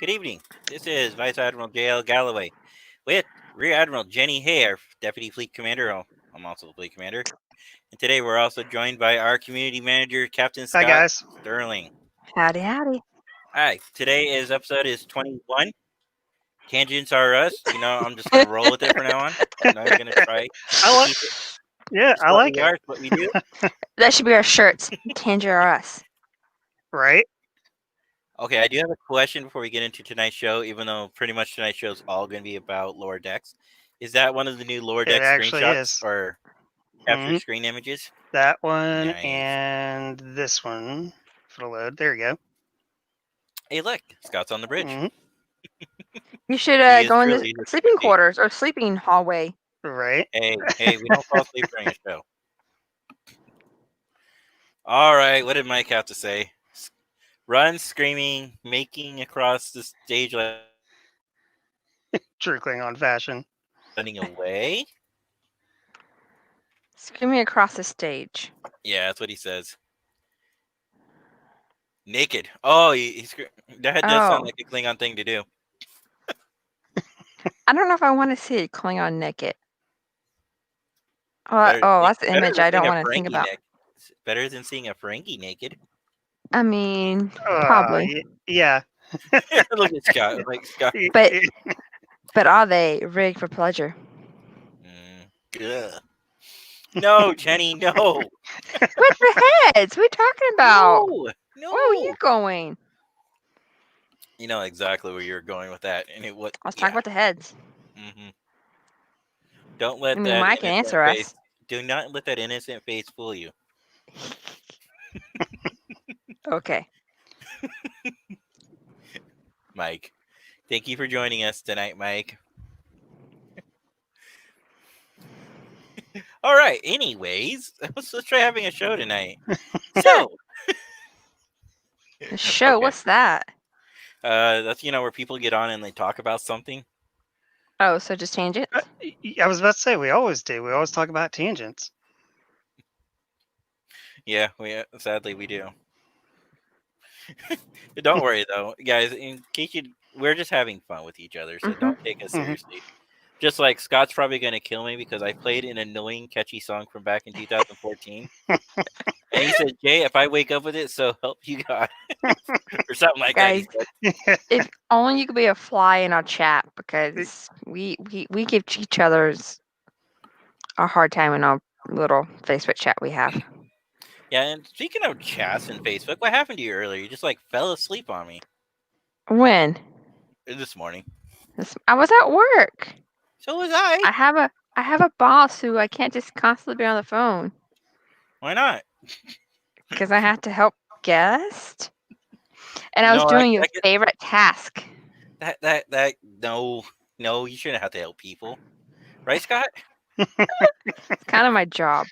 Good evening. This is Vice Admiral J.L. Galloway with Rear Admiral Jenny Hare, Deputy Fleet Commander. I'm also the Fleet Commander. And today we're also joined by our Community Manager, Captain Hi, Scott guys. Sterling. Howdy, howdy. Hi, today's episode is 21. Tangents are us. I'm just going to roll with it from now on. I'm not going to try I to like. keep it. Yeah, It's I what like we it. are, it's what we do. That should be our shirts. Tanger or us. Right? Okay, I do have a question before we get into tonight's show, even though pretty much tonight's show is all going to be about Lower Decks. Is that one of the new Lower It Decks actually screenshots is. or capture Mhm. screen images? That one Nice. and this one. If it'll load. There you go. Hey, look, Scott's on the bridge. Mhm. You should He is go in truly the the sleeping safety. quarters or sleeping hallway. Right? Hey, we don't fall asleep during a show. All right, what did Mike have to say? Run, screaming, making across the stage like True Klingon fashion. running away. Screaming across the stage. Yeah, that's what he says. Naked. Oh, that does sound Oh. like a Klingon thing to do. I don't know if I want to see a Klingon naked. Better, That's the better image than I don't seeing a want to think Ferengi about. better than seeing a Ferengi naked. I mean, probably. Yeah. Look at Scott. Like Scott. But are they rigged for pleasure? Ugh. No, Jenny, no. With the heads. What are you talking about? No. Where were you going? You know exactly where you're going with that, and I was talking about the heads. Mm-hmm. Don't let I mean, that Mike can innocent answer face. us. Do not let that innocent face fool you. Okay. Mike, thank you for joining us tonight, Mike. All right. Anyways, let's try having a show tonight. So, The show. Okay. What's that? That's where people get on and they talk about something. Oh, so just change it. I was about to say we always do. We always talk about tangents. Yeah, sadly we do. Don't worry though, guys. In case we're just having fun with each other, so don't take us Mhm. seriously. Just like Scott's probably going to kill me because I played an annoying, catchy song from back in 2014. And he said, Jay, if I wake up with it, so help you God. Or something like Guys, that. He said. if only you could be a fly in our chat because we give each other's a hard time in our little Facebook chat we have. Yeah, and speaking of chats and Facebook, what happened to you earlier? You just like fell asleep on me When? this morning. I was at work. So was I. I have a boss who I can't just constantly be on the phone Why not? because I have to help guests. And I was doing your favorite task. No, you shouldn't have to help people. Right, Scott? It's kind of my job.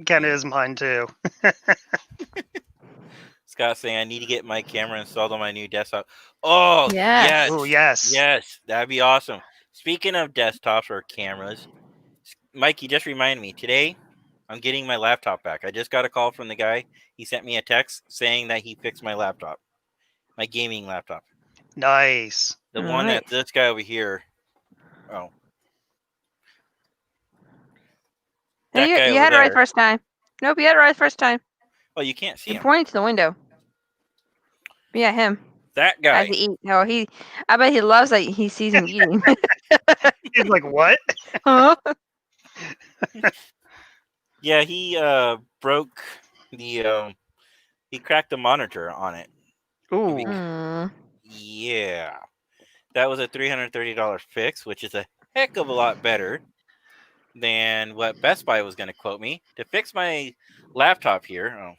Kind of is mine too. Scott's saying I need to get my camera installed on my new desktop. Oh, yes. Oh, yes. Yes, that'd be awesome. Speaking of desktops or cameras, Mike, you just reminded me. Today, I'm getting my laptop back. I just got a call from the guy. He sent me a text saying that he fixed my laptop. My gaming laptop. Nice. The one that this guy over here. Oh. That you had it right first time. Nope, you had it right first time. Oh, you can't see him. You're pointing to the window. Yeah, him. That guy. As he eat. No, I bet he loves that he sees him eating. He's like, what? Huh? Yeah, he broke the he cracked the monitor on it. Ooh. Yeah. That was a $330 fix, which is a heck of a lot better than what Best Buy was going to quote me to fix my laptop here. Oh.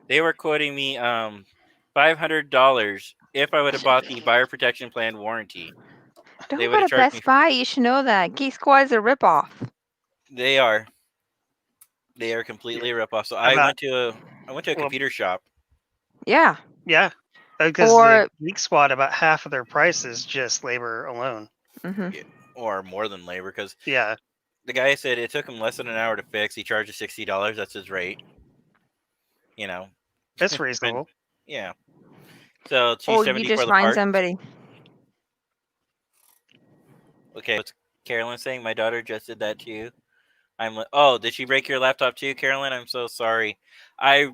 They were quoting me $500 if I would have bought the buyer protection plan warranty. Don't go to Best Buy. You should know that. Geek Squad is a ripoff. They are. They are completely a ripoff. So I went to a computer shop. Yeah. Yeah. Because the Geek Squad, about half of their price is just labor alone. Mm-hmm. Yeah, or more than labor, because the guy said it took him less than an hour to fix. He charges $60. That's his rate. That's reasonable. Yeah. So Or you $270 just for the find part. somebody. Okay, what's Carolyn saying? My daughter just did that to you. Oh, did she break your laptop too, Carolyn? I'm so sorry. I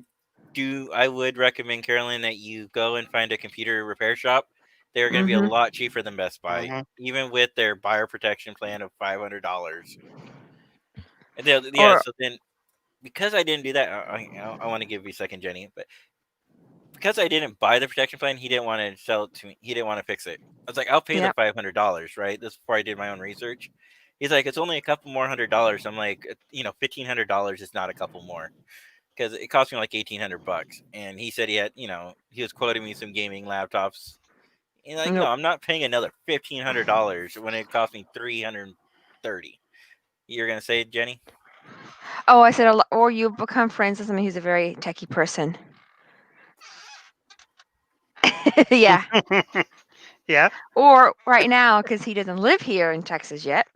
would recommend, Carolyn, that you go and find a computer repair shop. They're going to be a lot cheaper than Best Buy, even with their buyer protection plan of $500. And so then, because I didn't do that, I want to give you a second, Jenny, but because I didn't buy the protection plan, he didn't want to sell it to me. He didn't want to fix it. I was like, I'll pay the $500, right? This is before I did my own research. He's like, it's only a couple more $100. I'm like, $1,500 is not a couple more, because it cost me like $1,800. And he said he was quoting me some gaming laptops. And like, no, I'm not paying another $1,500 when it cost me $330. You're gonna say it, Jenny? Oh, I said, or you become friends with someone who's a very techie person. Yeah. Yeah. Or right now, because he doesn't live here in Texas yet,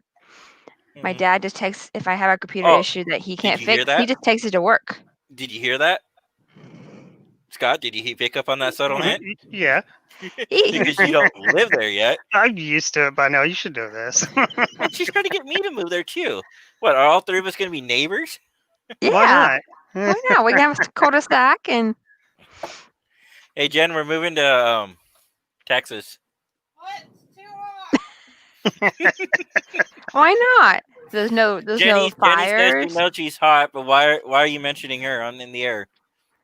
my dad just takes, if I have a computer issue that he can't fix, he just takes it to work. Did you hear that? Scott, did he pick up on that subtle hint? Yeah. Because you don't live there yet. I'm used to it by now. You should know this. She's trying to get me to move there too. What, are all three of us going to be neighbors? Yeah. Why not? We can have a cul-de-sac and... Hey, Jen, we're moving to Texas. What? Why not? There's no fires. Jenny says she knows she's hot, but why are you mentioning her in the air?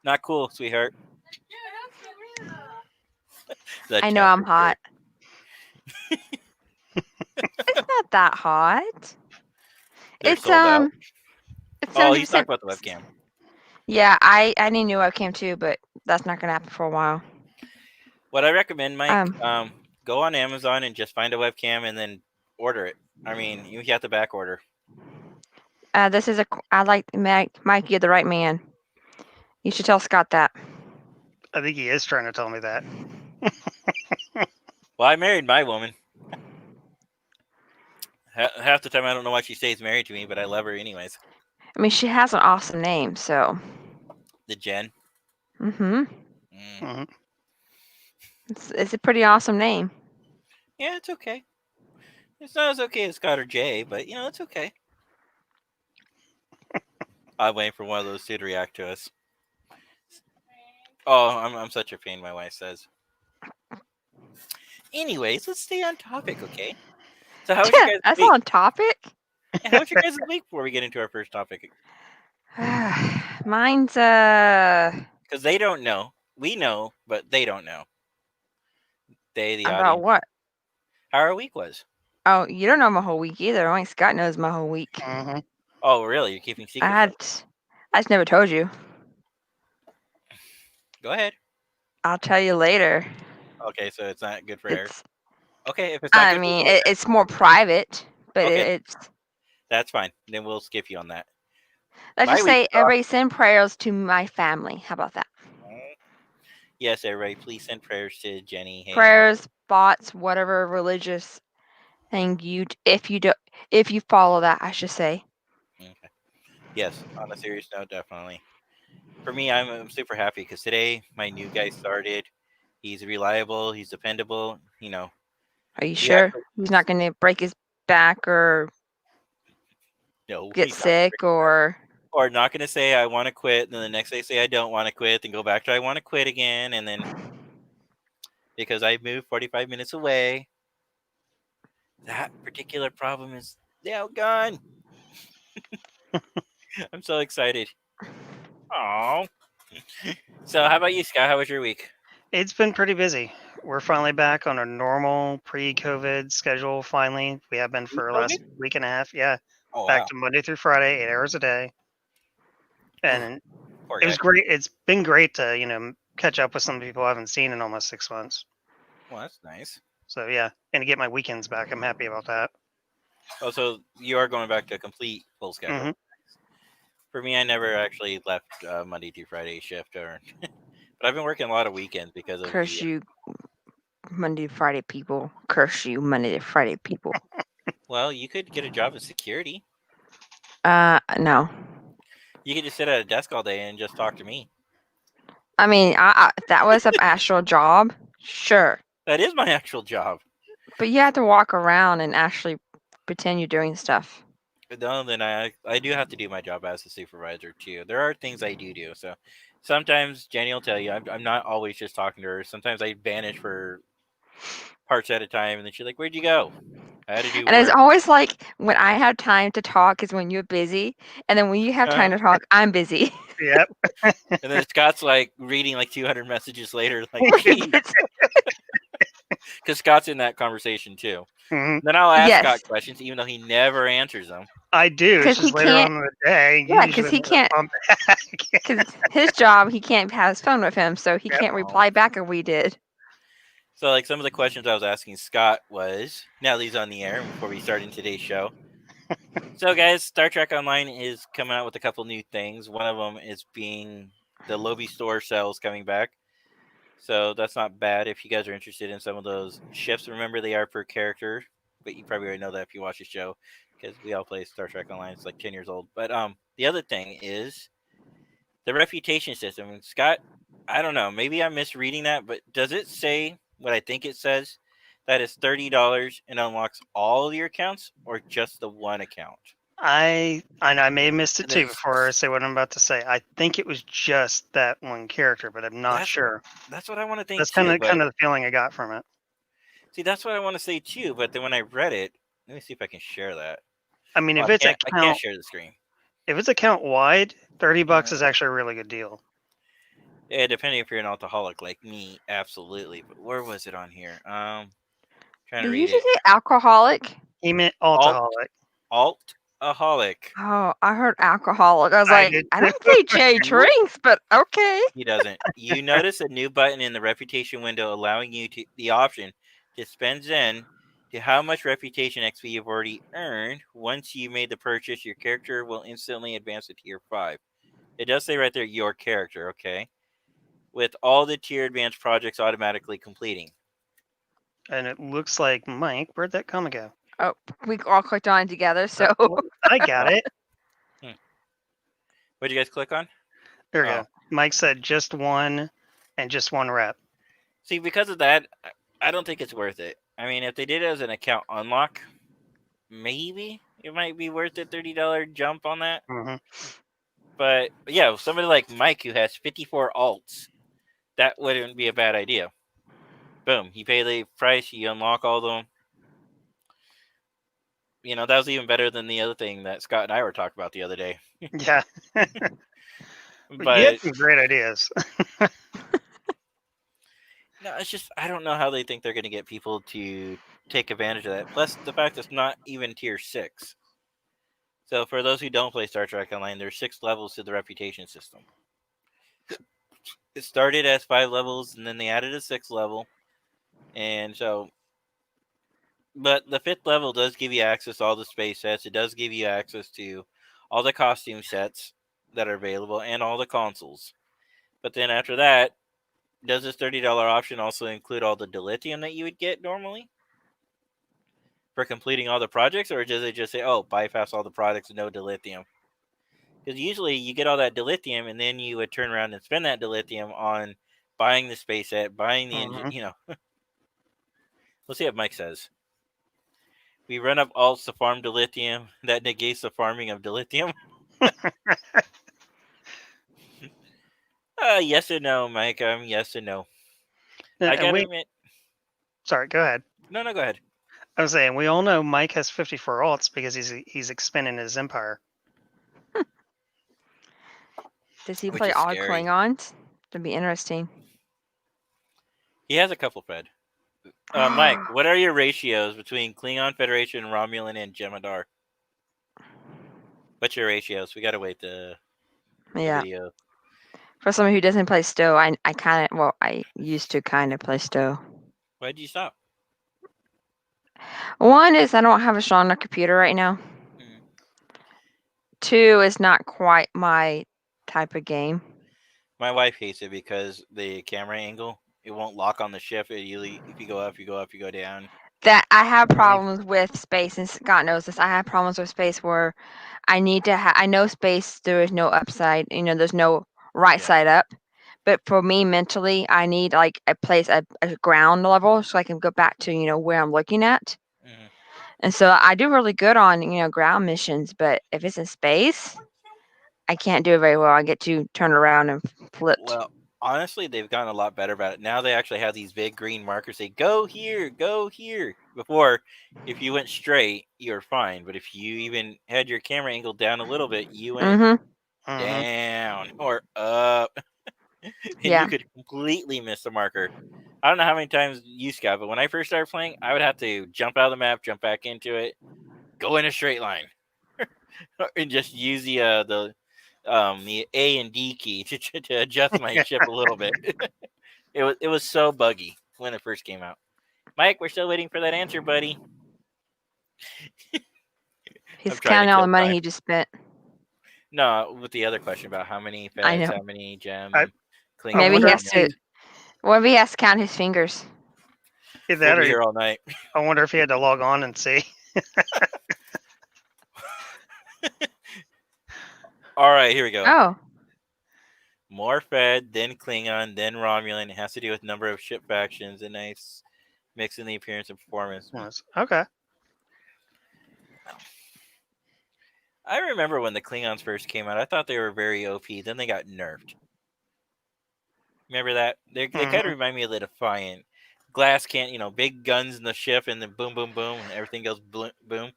Not cool, sweetheart. I know I'm hot. It's not that hot. It's sold out. It's he's talking about the webcam. Yeah, I need a new webcam too, but that's not gonna happen for a while. What I recommend, Mike, go on Amazon and just find a webcam and then order it. I mean, you have to back order. I like Mike. You're the right man. You should tell Scott that. I think he is trying to tell me that. Well, I married my woman. Half the time I don't know why she stays married to me, but I love her anyways. I mean, she has an awesome name, so. The Jen. Mm-hmm. It's a pretty awesome name. Yeah, it's okay. It's not as okay as Scott or Jay, but it's okay. I'm waiting for one of those two to react to us. Oh, I'm such a pain, my wife says. Anyways, let's stay on topic, okay? So how was your guys' That's week? on topic? Yeah, how was your guys' week before we get into our first topic? Mine's because they don't know. We know, but they don't know. The about audience. what? How our week was. Oh, you don't know my whole week either. Only Scott knows my whole week. Mm-hmm. Oh, really? You're keeping secrets? I just never told you. Go ahead. I'll tell you later. Okay, so it's not good for air. Okay, if it's not good for air. It's more private, but it's... That's fine. Then we'll skip you on that. Let's just say everybody send prayers to my family. How about that? Yes, everybody, please send prayers to Jenny. Prayers, thoughts, whatever religious thing if you follow that, I should say. Okay. Yes, on a serious note, definitely. For me, I'm super happy because today my new guy started. He's reliable. He's dependable. Are you sure he's not going to break his back or get sick or not going to say I want to quit, and then the next day say I don't want to quit, then go back to I want to quit again, and then because I moved 45 minutes away, that particular problem is now gone. I'm so excited. Oh. So how about you, Scott? How was your week? It's been pretty busy. We're finally back on a normal pre-COVID schedule. Finally, we have been for the last week and a half. Yeah, back to Monday through Friday, 8 hours a day. And it was great. It's been great to catch up with some people I haven't seen in almost 6 months. Well, that's nice. So yeah, and to get my weekends back, I'm happy about that. Oh, so you are going back to a complete full schedule. Mm-hmm. For me, I never actually left Monday through Friday shift, but I've been working a lot of weekends because of curse you, Monday to Friday people. Curse you, Monday to Friday people. Well, you could get a job in security. No. You could just sit at a desk all day and just talk to me. I mean, if that was an actual job, sure. That is my actual job. But you have to walk around and actually pretend you're doing stuff. No, then I do have to do my job as a supervisor too. There are things I do. So sometimes Jenny will tell you I'm not always just talking to her. Sometimes I vanish for parts at a time, and then she's like, "Where'd you go?" I had to do And it's work. always like when I have time to talk is when you're busy, and then when you have time to talk, I'm busy. Yep. And then Scott's like reading like 200 messages later, like, because Scott's in that conversation too. Mhm. Then I'll ask Yes. Scott questions, even though he never answers them. I do. It's 'Cause just he later can't- on in the day. Yeah, usually 'cause he when can't- I'm back. Because his job, he can't have his phone with him, so he Yep. can't reply back if we did. So, like, some of the questions I was asking Scott was, now that he's on the air before we start in today's show. So, guys, Star Trek Online is coming out with a couple new things. One of them is being the Lobby store sales coming back. So that's not bad if you guys are interested in some of those shifts. Remember, they are per character, but you probably already know that if you watch the show, because we all play Star Trek Online. It's like 10 years old. But the other thing is the reputation system. And Scott, I don't know, maybe I'm misreading that, but does it say what I think it says? That is $30 and unlocks all of your accounts, or just the one account? I may have missed it And too it's- before I say what I'm about to say. I think it was just that one character, but I'm not That's- sure. That's what I want to think. That's too, kind but- of the feeling I got from it. See, that's what I want to say too. But then when I read it, let me see if I can share that. I mean, Well, if it's I can't share the screen. if it's account wide, $30 is actually a really good deal. Yeah, depending if you're an alcoholic like me, absolutely. But where was it on here? Trying to Did you read just it. say alcoholic? He meant altaholic. Altaholic. Oh, I heard alcoholic. I was I like, did I don't think Jay drinks, but okay. He doesn't. You notice a new button in the reputation window allowing you the option to spend Zen to how much reputation XP you've already earned. Once you made the purchase, your character will instantly advance to tier 5. It does say right there, your character, okay? With all the tier advanced projects automatically completing. And it looks like Mike. Where'd that comment go? Oh, we all clicked on it together, so I got it. What'd you guys click on? There we Oh. go. Mike said just one and just one rep. See, because of that, I don't think it's worth it. I mean, if they did it as an account unlock, maybe it might be worth a $30 jump on that. hmm But yeah, somebody like Mike who has 54 alts, that wouldn't be a bad idea. Boom, you pay the price, you unlock all of them. You know, that was even better than the other thing that Scott and I were talking about the other day. Yeah. You But had some great ideas. no, it's just I don't know how they think they're going to get people to take advantage of that. Plus, the fact it's not even tier 6. So, for those who don't play Star Trek Online, there's 6 levels to the reputation system. It started as 5 levels, and then they added a 6th level. And so, but the 5th level does give you access to all the space sets. It does give you access to all the costume sets that are available and all the consoles. But then after that, does this $30 option also include all the dilithium that you would get normally for completing all the projects, or does it just say, oh, bypass all the products, no dilithium? Because usually you get all that dilithium, and then you would turn around and spend that dilithium on buying the space set, buying the engine, you know. Let's see what Mike says. We run up alts to farm dilithium. That negates the farming of dilithium. Yes and no, Mike. Yes and no. I gotta admit. Sorry, go ahead. No, go ahead. I was saying we all know Mike has 54 alts because he's expanding his empire. does he Which play is all scary. Klingons? That'd be interesting. He has a couple, Fred. Mike, what are your ratios between Klingon Federation, Romulan, and Jem'Hadar? What's your ratios? We gotta wait the Yeah. video. For someone who doesn't play Stowe, I used to kind of play Stowe. Why'd you stop? One is I don't have a strong enough computer right now. Mhm. 2 is not quite my type of game. My wife hates it because the camera angle, it won't lock on the ship. If you go up, you go down. That I have problems with space, and Scott knows this. I have problems with space where I need to I know space, there is no upside, there's no right Yeah. side up. but for me mentally, I need like a place, a ground level, so I can go back to where I'm looking at. Mhm. And so I do really good on ground missions, but if it's in space, I can't do it very well. I get to turn around and flipped. Well, honestly, they've gotten a lot better about it. Now they actually have these big green markers. Say, go here, go here. Before, if you went straight, you were fine. But if you even had your camera angled down a little bit, you went Mm-hmm. down or up. And Yeah. you could completely miss the marker. I don't know how many times you scout, but when I first started playing, I would have to jump out of the map, jump back into it, go in a straight line, and just use the A and D key to adjust my ship a little bit. It was so buggy when it first came out. Mike, we're still waiting for that answer, buddy. He's I'm trying to counting all kill the money time. he just spent. No, with the other question about how many I feds, know. how many gem, I Klingon, Maybe he wonder has if to. Well, maybe he has to count his fingers. Either We'll that be or here all night. I wonder if he had to log on and see. All right, here we go. Oh, More Fed, then Klingon, then Romulan. It has to do with number of ship factions, a nice mix in the appearance and performance. Okay. I remember when the Klingons first came out, I thought they were very OP. Then they got nerfed. Remember that? They kind of remind me of the Defiant. Glass can't, big guns in the ship, and then boom, boom, boom, and everything goes boom.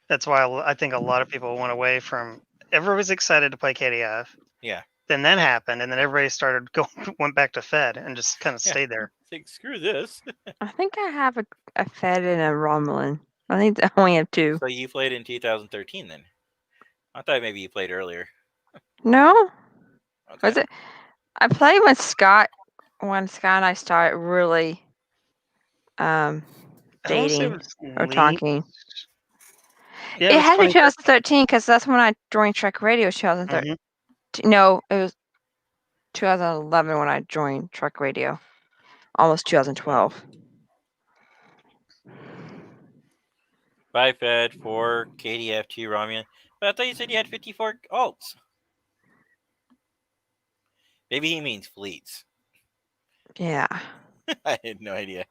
That's why I think a lot of people went away from. Everyone was excited to play KDF. Yeah. Then that happened, and then everybody went back to Fed and just kind of Yeah. stayed there. It's like, screw this. I think I have a Fed and a Romulan. I think I only have two. So you played in 2013 then? I thought maybe you played earlier. No? Okay. Was it? I played with Scott when Scott and I started really I wanna say dating it was or Lee. talking. Yeah, It had to be 2013. 2013 because that's when I joined Trek Radio. 2013. Mhm. No, it was 2011 when I joined Trek Radio. Almost 2012. 5 Fed, 4 KDF, 2 Romulan. But I thought you said you had 54 alts. Maybe he means fleets. Yeah. I had no idea.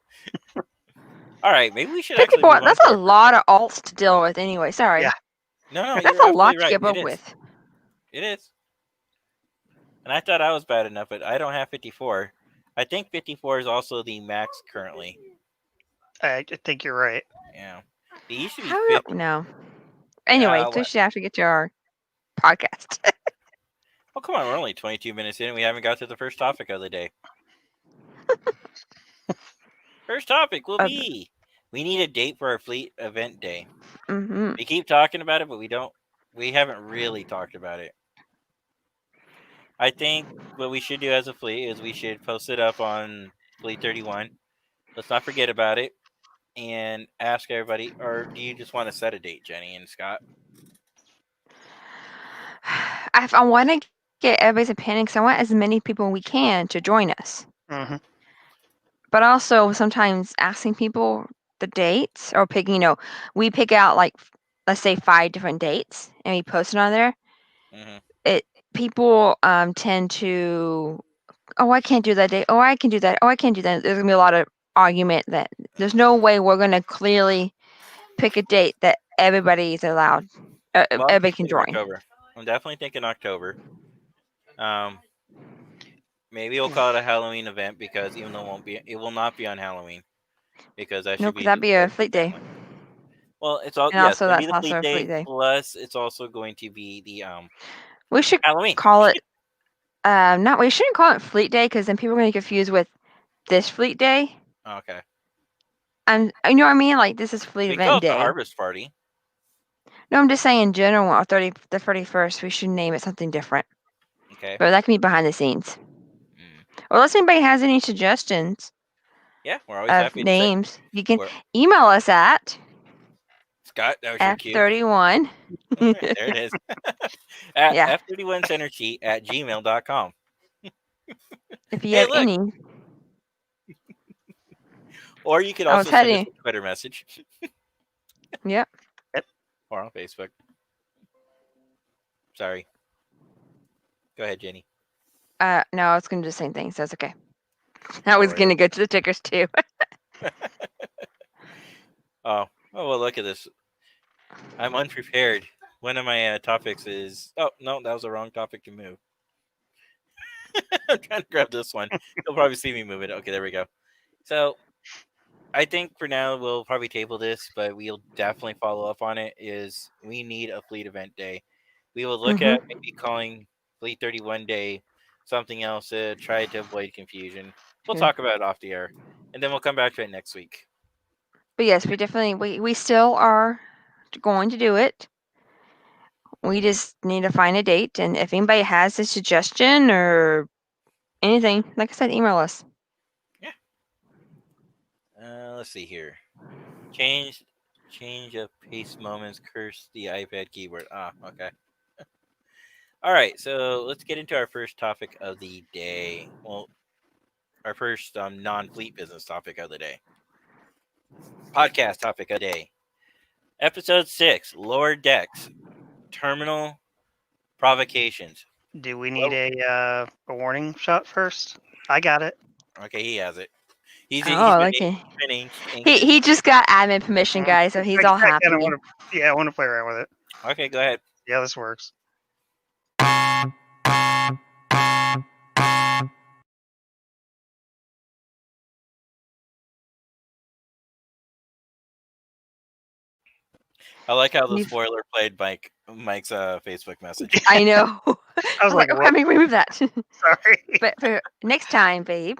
All right, maybe we should 54. actually move That's on a to our lot of alts to deal with anyway. Sorry. Yeah. No, That's you're a lot absolutely to right. keep up It is. with. It is. And I thought I was bad enough, but I don't have 54. I think 54 is also the max currently. I think you're right. Yeah. It used to be How 50. no. Anyway, we What? should have to get to our podcast. Oh, come on. We're only 22 minutes in and we haven't got to the first topic of the day. First topic will be we need a date for our fleet event day. Mm-hmm. We keep talking about it, but we haven't really talked about it. I think what we should do as a fleet is we should post it up on Fleet 31. Let's not forget about it and ask everybody, or do you just want to set a date, Jenny and Scott? I want to get everybody's opinion because I want as many people we can to join us. Mm-hmm. But also sometimes asking people the dates or picking, we pick out like, let's say 5 different dates and we post it on there. Mm-hmm. People tend to, oh, I can't do that date. Oh, I can do that. Oh, I can't do that. There's gonna be a lot of argument that there's no way we're gonna clearly pick a date that everybody is allowed. Everybody can join. October. I'm definitely thinking October. Maybe we'll call it a Halloween event because even though it will not be on Halloween because that should be that'd be a fleet day. Well, it's all And also it's gonna be that's the also fleet a fleet day, day. plus it's also going to be the We should Halloween. call it we shouldn't call it fleet day because then people are gonna get confused with this fleet day. Okay. And you know what I mean? Like this is fleet We event call it day. the harvest party. No, I'm just saying in general, on the 31st, we should name it something different. Okay. But that can be behind the scenes. Or unless anybody has any suggestions Yeah, we're always of happy names, to you can email us at Scott, that was your cue. F31. There it is. At Yeah. f31centersheet@gmail.com. If you have look. any. Or you could also send us a Twitter message. Yep. Or on Facebook. Sorry. Go ahead, Jenny. No, I was going to do the same thing, so it's okay. I was going to go to the tickers too. Oh, well, look at this. I'm unprepared. One of my topics is... Oh, no, that was the wrong topic to move. I'm trying to grab this one. You'll probably see me move it. Okay, there we go. So, I think for now we'll probably table this, but we'll definitely follow up on it. Is we need a fleet event day. We will look at maybe calling Fleet 31 Day something else to try to avoid confusion. We'll talk about it off the air, and then we'll come back to it next week. But yes, we definitely we still are going to do it. We just need to find a date, and if anybody has a suggestion or anything, like I said, email us. Yeah. Let's see here. Change of pace moments. Curse the iPad keyboard. Okay. All right, so let's get into our first topic of the day. Well, our first non-fleet business topic of the day. Podcast topic of the day. Episode 6, Lower Decks, Terminal Provocations. Do we need a warning shot first? I got it. Okay, he has it. He's he just got admin permission, guys, so he's all happy. I want to play around with it. Okay, go ahead. Yeah, this works. I like how the spoiler played Mike's Facebook message. I know. I was like, let me remove that. Sorry. But for next time, babe,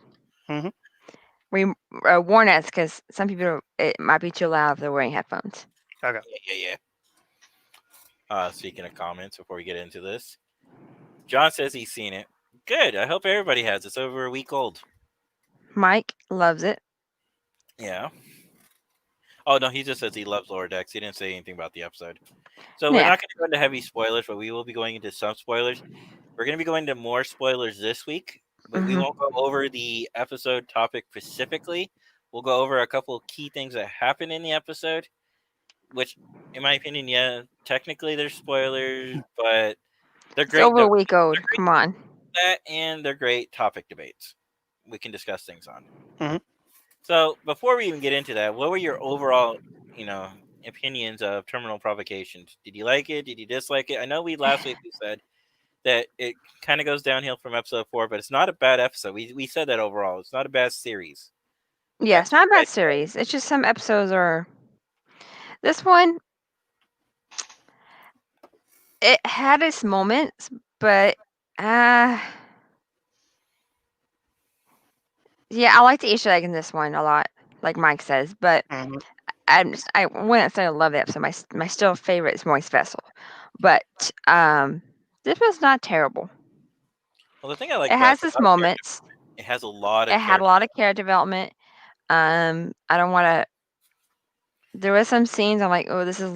warn us, because some people, it might be too loud if they're wearing headphones. Okay. Yeah. Speaking of comments, before we get into this, John says he's seen it. Good. I hope everybody has. It's over a week old. Mike loves it. Yeah. Oh, no, he just says he loves Lower Decks. He didn't say anything about the episode. So we're not going to go into heavy spoilers, but we will be going into some spoilers. We're going to be going into more spoilers this week, but we won't go over the episode topic specifically. We'll go over a couple of key things that happen in the episode, which, in my opinion, technically they're spoilers, but they're great. It's over a week old. Come on. That, and they're great topic debates we can discuss things on. So before we even get into that, what were your overall, opinions of Terminal Provocations? Did you like it? Did you dislike it? I know last week we said that it kind of goes downhill from episode 4, but it's not a bad episode. We said that overall. It's not a bad series. Yeah, it's not a bad series. It's just some episodes are... This one, it had its moments, but... Yeah, I like the Easter egg in this one a lot, like Mike says, but I wouldn't say I love the episode. My still favorite is Moist Vessel, but this was not terrible. Well, the thing I like, it has its moments. It has a lot of. It had a lot of character development. I don't want to. There were some scenes I'm like, oh, this is a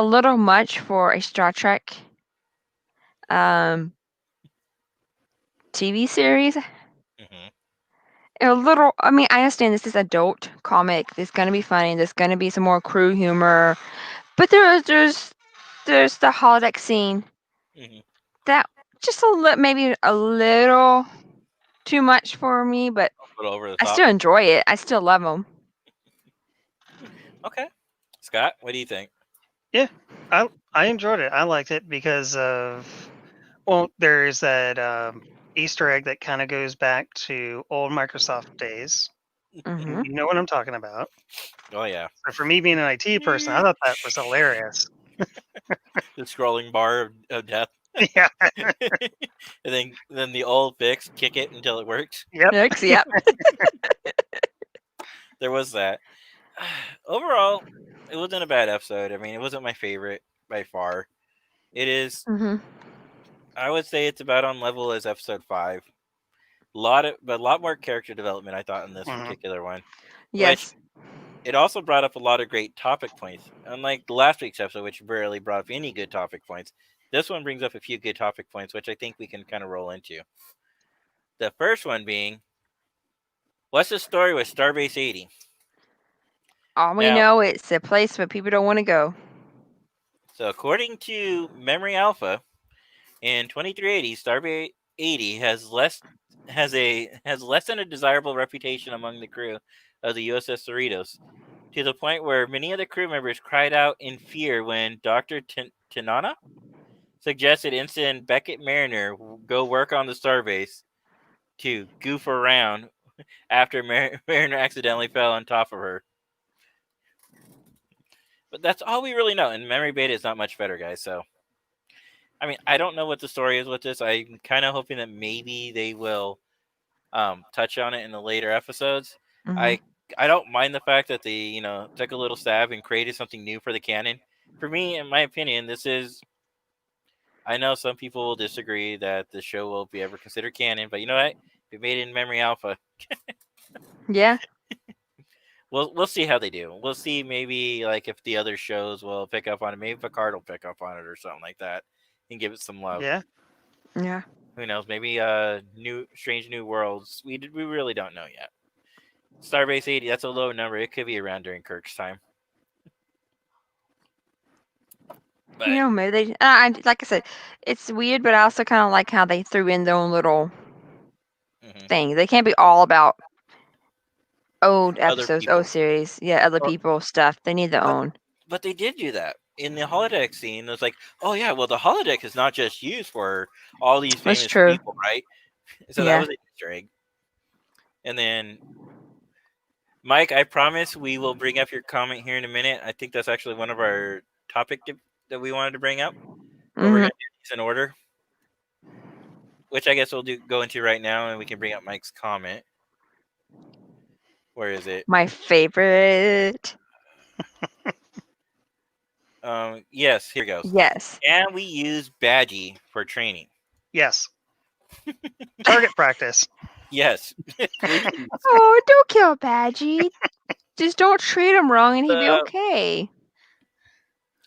little much for a Star Trek TV series. A little. I mean, I understand this is adult comic. There's gonna be funny. There's gonna be some more crew humor, but there's the holodeck scene that just maybe a little too much for me. But I still enjoy it. I still love them. Okay, Scott, what do you think? Yeah, I enjoyed it. I liked it because of there's that. Easter egg that kind of goes back to old Microsoft days. You know what I'm talking about. Oh, yeah. So for me being an IT person, I thought that was hilarious. The scrolling bar of death. Yeah. And then the old fix, kick it until it works. Yep. Yep. There was that. Overall, it wasn't a bad episode. I mean, it wasn't my favorite by far. It is... I would say it's about on level as episode 5. A lot more character development, I thought, in this particular one. Yes. It also brought up a lot of great topic points. Unlike last week's episode, which barely brought up any good topic points, this one brings up a few good topic points, which I think we can kind of roll into. The first one being, what's the story with Starbase 80? All we know, it's a place where people don't want to go. So according to Memory Alpha, in 2380, 80 has less than a desirable reputation among the crew of the USS Cerritos, to the point where many of the crew members cried out in fear when Dr. Tanana suggested Ensign Beckett Mariner go work on the starbase to goof around after Mariner accidentally fell on top of her. But that's all we really know, and Memory Beta is not much better, guys, so... I mean, I don't know what the story is with this. I'm kind of hoping that maybe they will touch on it in the later episodes. Mhm. I don't mind the fact that they, took a little stab and created something new for the canon. For me, in my opinion, this is... I know some people will disagree that the show will be ever considered canon, but you know what? We made it in Memory Alpha. Yeah. We'll see how they do. We'll see maybe like if the other shows will pick up on it. Maybe Picard will pick up on it or something like that and give it some love. Yeah. Yeah. Who knows? Maybe Strange New Worlds. We really don't know yet. Starbase 80. That's a low number. It could be around during Kirk's time. But, Maybe they. Like I said, it's weird, but I also kind of like how they threw in their own little thing. They can't be all about old episodes, old series. Yeah, other people stuff. They need their own. But they did do that in the holodeck scene. It's like, oh yeah, well the holodeck is not just used for all these famous people, right? So that was an Easter egg. And then, Mike, I promise we will bring up your comment here in a minute. I think that's actually one of our topic that we wanted to bring up. But we're gonna do these in order, which I guess we'll go into right now, and we can bring up Mike's comment. Where is it? My favorite. Yes, here goes. Yes. And we use Badgie for training. Yes. Target practice. Yes. Oh, don't kill Badgie. Just don't treat him wrong and he'll be okay.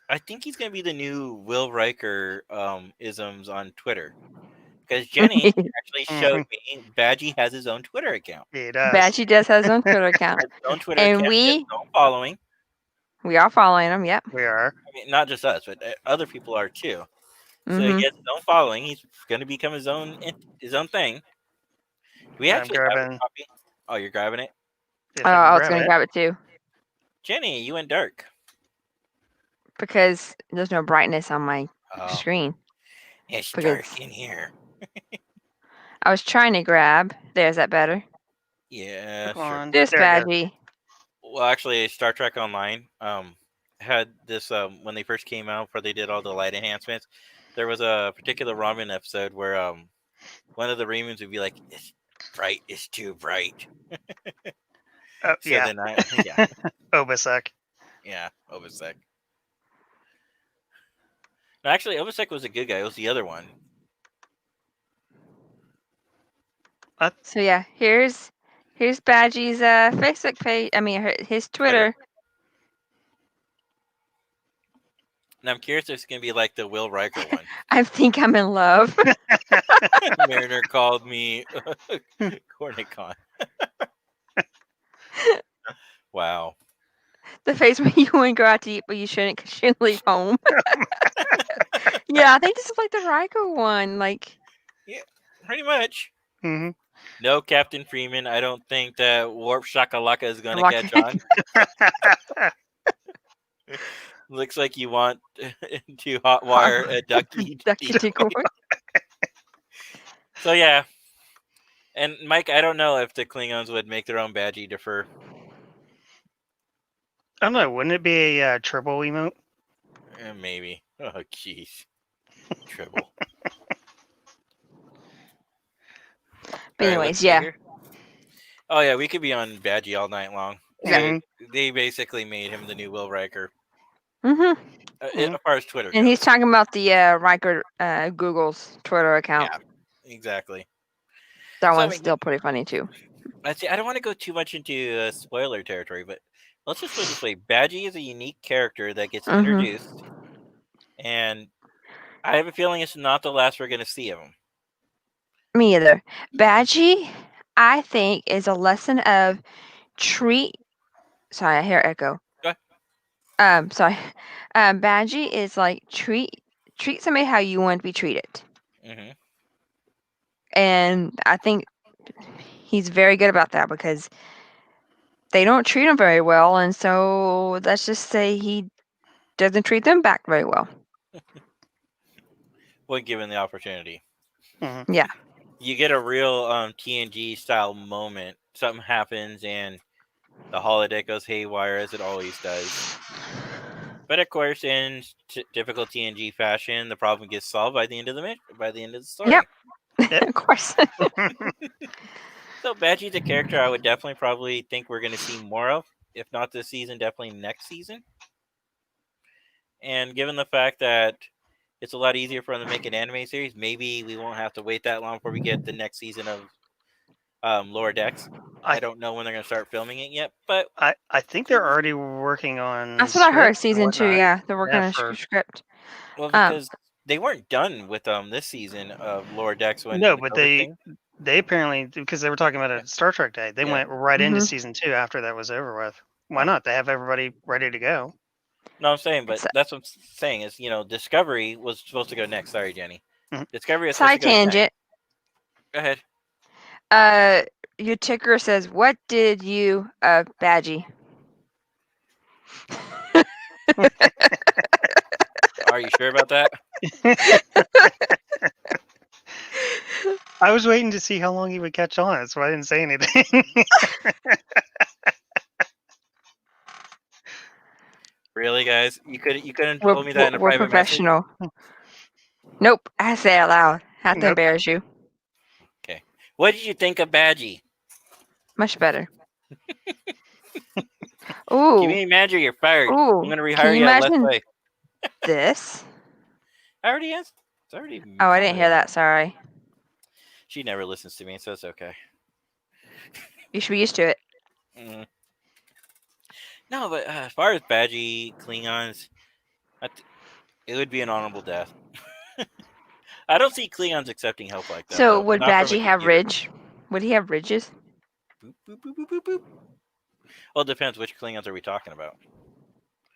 I think he's going to be the new Will Riker isms on Twitter. Because Jenny actually showed me Badgie has his own Twitter account. He does. Badgie does have his own Twitter account. We are following. We are following him, yep. We are. I mean, not just us, but other people are too. So he gets his own following. He's going to become his own thing. Do we actually have a copy? Oh, you're grabbing it? Oh, I was going to grab it too. Jenny, you went dark. Because there's no brightness on my screen. It's dark in here. I was trying to grab. There's that better. Yeah, sure. This Badgie. Well, actually, Star Trek Online had this when they first came out, before they did all the light enhancements. There was a particular ramen episode where one of the Remans would be like, "It's bright. It's too bright." Yeah. Obasek. Yeah, Obasek. No, actually, Obasek was a good guy. It was the other one. So yeah, here's Badgie's Facebook page. I mean, his Twitter. And I'm curious if it's gonna be like the Will Riker one. I think I'm in love. Mariner called me Cornicon. Wow. The face when you want to go out to eat, but you shouldn't because you leave home. Yeah, I think this is like the Riker one. Like. Yeah, pretty much. Mm-hmm. No, Captain Freeman. I don't think that Warp Shakalaka is going to catch on. Looks like you want to hotwire a ducky. So yeah, and Mike, I don't know if the Klingons would make their own Badgie defer. I don't know. Wouldn't it be a triple emote? Maybe. Oh, jeez. Triple. But anyways, yeah. Oh yeah, we could be on Badgie all night long. Yeah. They basically made him the new Will Riker. Mm-hmm. As far as Twitter and goes. He's talking about the Riker Google's Twitter account. Yeah, exactly. That one's still pretty funny too. I don't want to go too much into spoiler territory, but let's just put it this way: Badgie is a unique character that gets introduced, and I have a feeling it's not the last we're going to see of him. Me either. Badgie, I think, is a lesson of treat. Sorry, I hear echo. Sorry. Badgie is like treat somebody how you want to be treated. Mm-hmm. And I think he's very good about that because they don't treat him very well. And so let's just say he doesn't treat them back very well. When given the opportunity. Mhm. Yeah. You get a real TNG style moment. Something happens and the holodeck goes haywire as it always does. But of course, in typical TNG fashion, the problem gets solved by the end of the story. Yep. Yep. Of course. So Badgie's a character I would definitely probably think we're going to see more of, if not this season, definitely next season. And given the fact that it's a lot easier for them to make an anime series, maybe we won't have to wait that long before we get the next season of Lower Decks. I don't know when they're going to start filming it yet, but I think they're already working on. That's what I heard. scripts and Season 2, whatnot. yeah, they're working Yeah, on for- a script. well, because they weren't done with this season of Lower Decks when No, the but COVID thing. they apparently, because they were talking about a Star Trek Day, they Yeah. went right into Mhm. season 2 after that was over with. Why Oh. not? They have everybody ready to go. No, I'm saying, but It's- that's what I'm saying is, Discovery was supposed to go next. Sorry, Jenny. Mhm. Discovery was supposed Side to go next. tangent. Go ahead. Your ticker says, "What did you, Badgie?" Are you sure about that? I was waiting to see how long he would catch on, so I didn't say anything. Really, guys? You couldn't told me that in a We're private message? professional. Nope, I say it out loud. Have to Nope. embarrass you. What did you think of Badgie? Much better. Give Ooh, me a manager, you're fired. ooh. I'm gonna Can rehire you you at Let's imagine Play. this? I already is. It's already. Oh, I didn't hear that. Sorry. She never listens to me, so it's okay. You should be used to it. No, but as far as Badgie Klingons, it would be an honorable death. I don't see Klingons accepting help like that. So though. would Not from a Badgie have computer. ridge? Would he have ridges? Boop, boop, boop, boop, boop, boop. Well, it depends. Which Klingons are we talking about?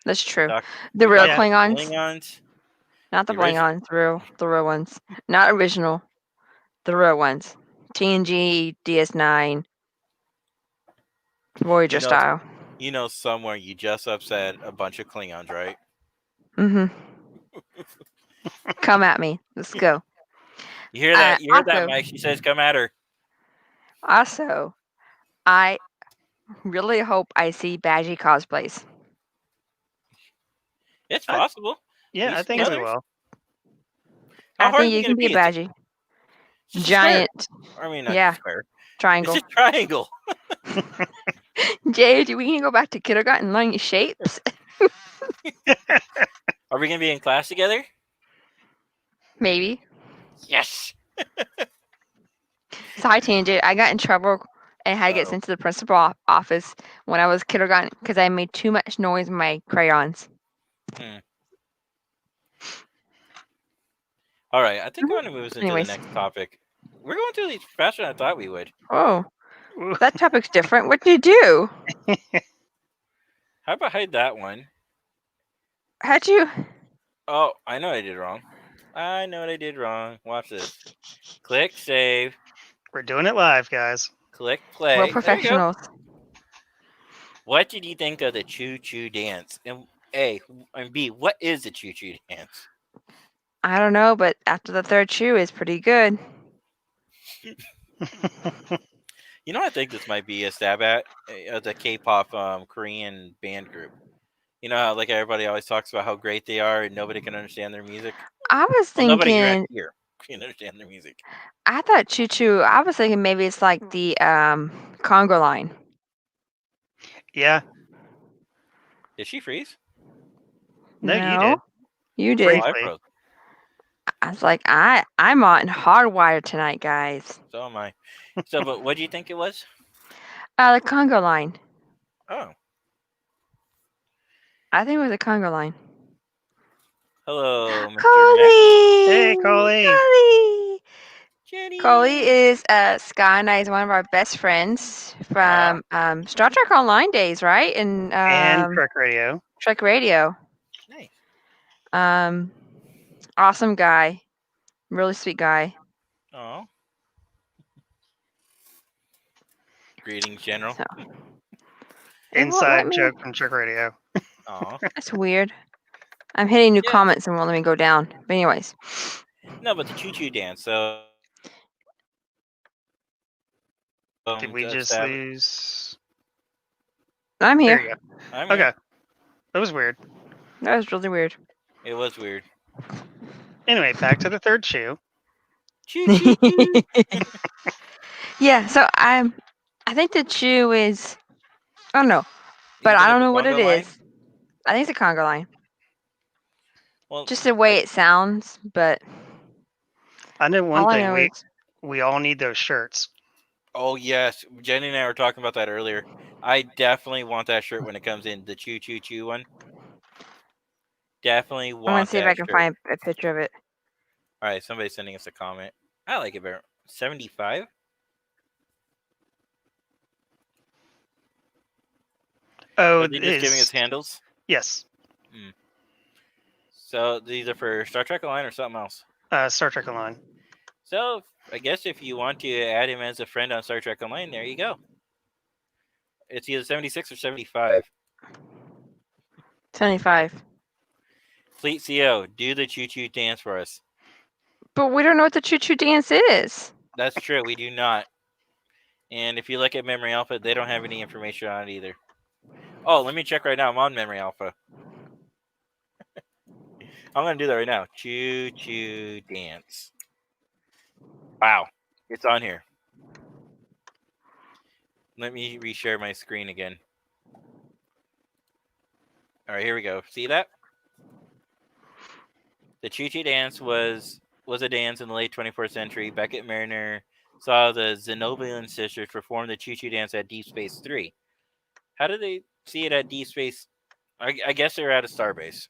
That's true. Doc- The we real talking Klingons, Klingons. not the the origi- Klingons, the real ones, not original, the real ones. TNG, DS9, Voyager You know- style. Somewhere you just upset a bunch of Klingons, right? Mm-hmm. Come at me. Let's go. You hear that? You heard that, also- Mike? She says, "Come at her." Also, I really hope I see Badgie cosplays. It's possible. Yeah, These I think we others? will. How I hard think is it you gonna can be a be? It's Badgie. just a square. Giant I mean, not Yeah. square. triangle. It's a triangle. Jay, do we need to go back to kindergarten and learn your shapes? Are we gonna be in class together? Maybe. Yes. Side tangent. I got in trouble and had to get Uh-oh. sent to the principal office when I was kindergarten because I made too much noise with my crayons. All right. I think I want to move us into Anyways. the next topic. We're going through these faster than I thought we would. Oh, that topic's different. What do you do? How about hide that one? How'd you? Oh, I know I did wrong. I know what I did wrong. Watch this. Click save. We're doing it live, guys. Click play. We're There you go. professionals. What did you think of the choo choo dance? And A and B, what is the choo choo dance? I don't know, but after the third chew is pretty good. I think this might be a stab at the K-pop Korean band group. You know how like everybody always talks about how great they are and nobody can understand their music. I was Well, nobody thinking. here can understand their music. I thought Choo Choo. I was thinking maybe it's like the Congo line. Yeah. Did she freeze? No, you did. You Oh, did. Briefly. I froze. I was like, I'm on hardwired tonight, guys. So am I. So, but what do you think it was? The Congo line. Oh, I think it was the Congo line. hello, Mr. Nick. Coley. Hey, Coley. Coley. Jenny. Coley is Sky and I is one of our best friends from Star Trek Online days, right? And And Trek Radio. Trek Radio. Nice. Awesome guy, really sweet guy. Oh, Greetings, General. So. It won't let Inside me- joke from Trick Radio. Aw. That's weird. I'm hitting new Yeah. comments and won't let me go down. But anyways, No, but the choo-choo dance. So. Did we just lose? I'm There here. you go. I'm Okay. here. That was weird. That was really weird. It was weird. Anyway, back to the third shoe. Choo-choo. Yeah, so I think the chew is, I don't know, but You think I don't it's a know what it conga line? is. I think it's a conga line. Well, Just the way it sounds, but I know one all I thing. know is We all need those shirts. oh yes, Jenny and I were talking about that earlier. I definitely want that shirt when it comes in, the choo choo choo one. Definitely I'm gonna want see if that I can shirt. find a picture of it. All right, somebody's sending us a comment. I like it better. 75. Oh, Are they just giving us handles? Yes. So these are for Star Trek Online or something else. Star Trek Online. So I guess if you want to add him as a friend on Star Trek Online, there you go. It's either 76 or 75. 75. Fleet CO, do the choo choo dance for us. But we don't know what the choo choo dance is. That's true. We do not. And if you look at Memory Alpha, they don't have any information on it either. Oh, let me check right now. I'm on Memory Alpha. I'm going to do that right now. Choo choo dance. Wow. It's on here. Let me reshare my screen again. All right, here we go. See that? The choo choo dance was a dance in the late 24th century. Beckett Mariner saw the Xenobian sisters perform the choo choo dance at Deep Space 3. How did they see it at Deep Space? I guess they were at a starbase.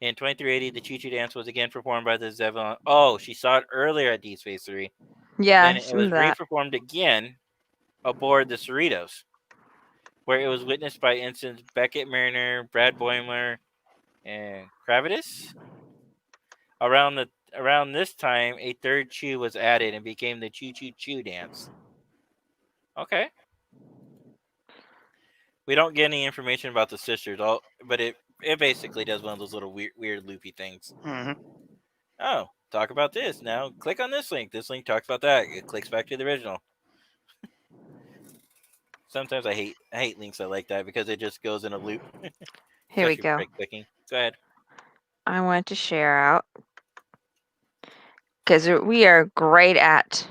In 2380, the choo choo dance was again performed by the Zevon. Oh, she saw it earlier at Deep Space 3. Yeah, Then it was re-performed again aboard the Cerritos, where it was witnessed by ensigns Beckett Mariner, Brad Boimler, and Kravitis. Around this time, a third chew was added and became the choo choo choo dance. Okay. We don't get any information about the sisters, but it basically does one of those little weird loopy things. Mm-hmm. Oh, talk about this now. Click on this link. This link talks about that. It clicks back to the original. Sometimes I hate links that like that because it just goes in a loop. Here we Especially go. right clicking. Go ahead. I want to share out because we are great at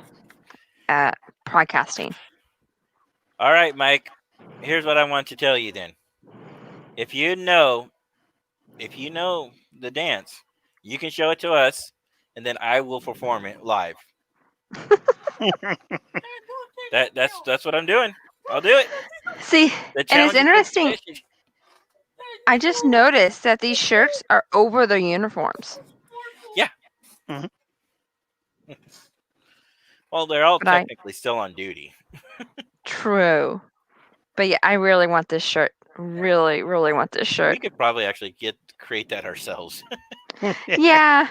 podcasting. All right, Mike. Here's what I want to tell you then. If you know the dance, you can show it to us, and then I will perform it live. That's what I'm doing. I'll do it. See, The and it's challenge is interesting. competition. I just noticed that these shirts are over their uniforms. Yeah. Mhm. Well, they're all But technically still on duty. True. But yeah, I really want this shirt. Really, really want this We shirt. could probably actually create that ourselves. Yeah,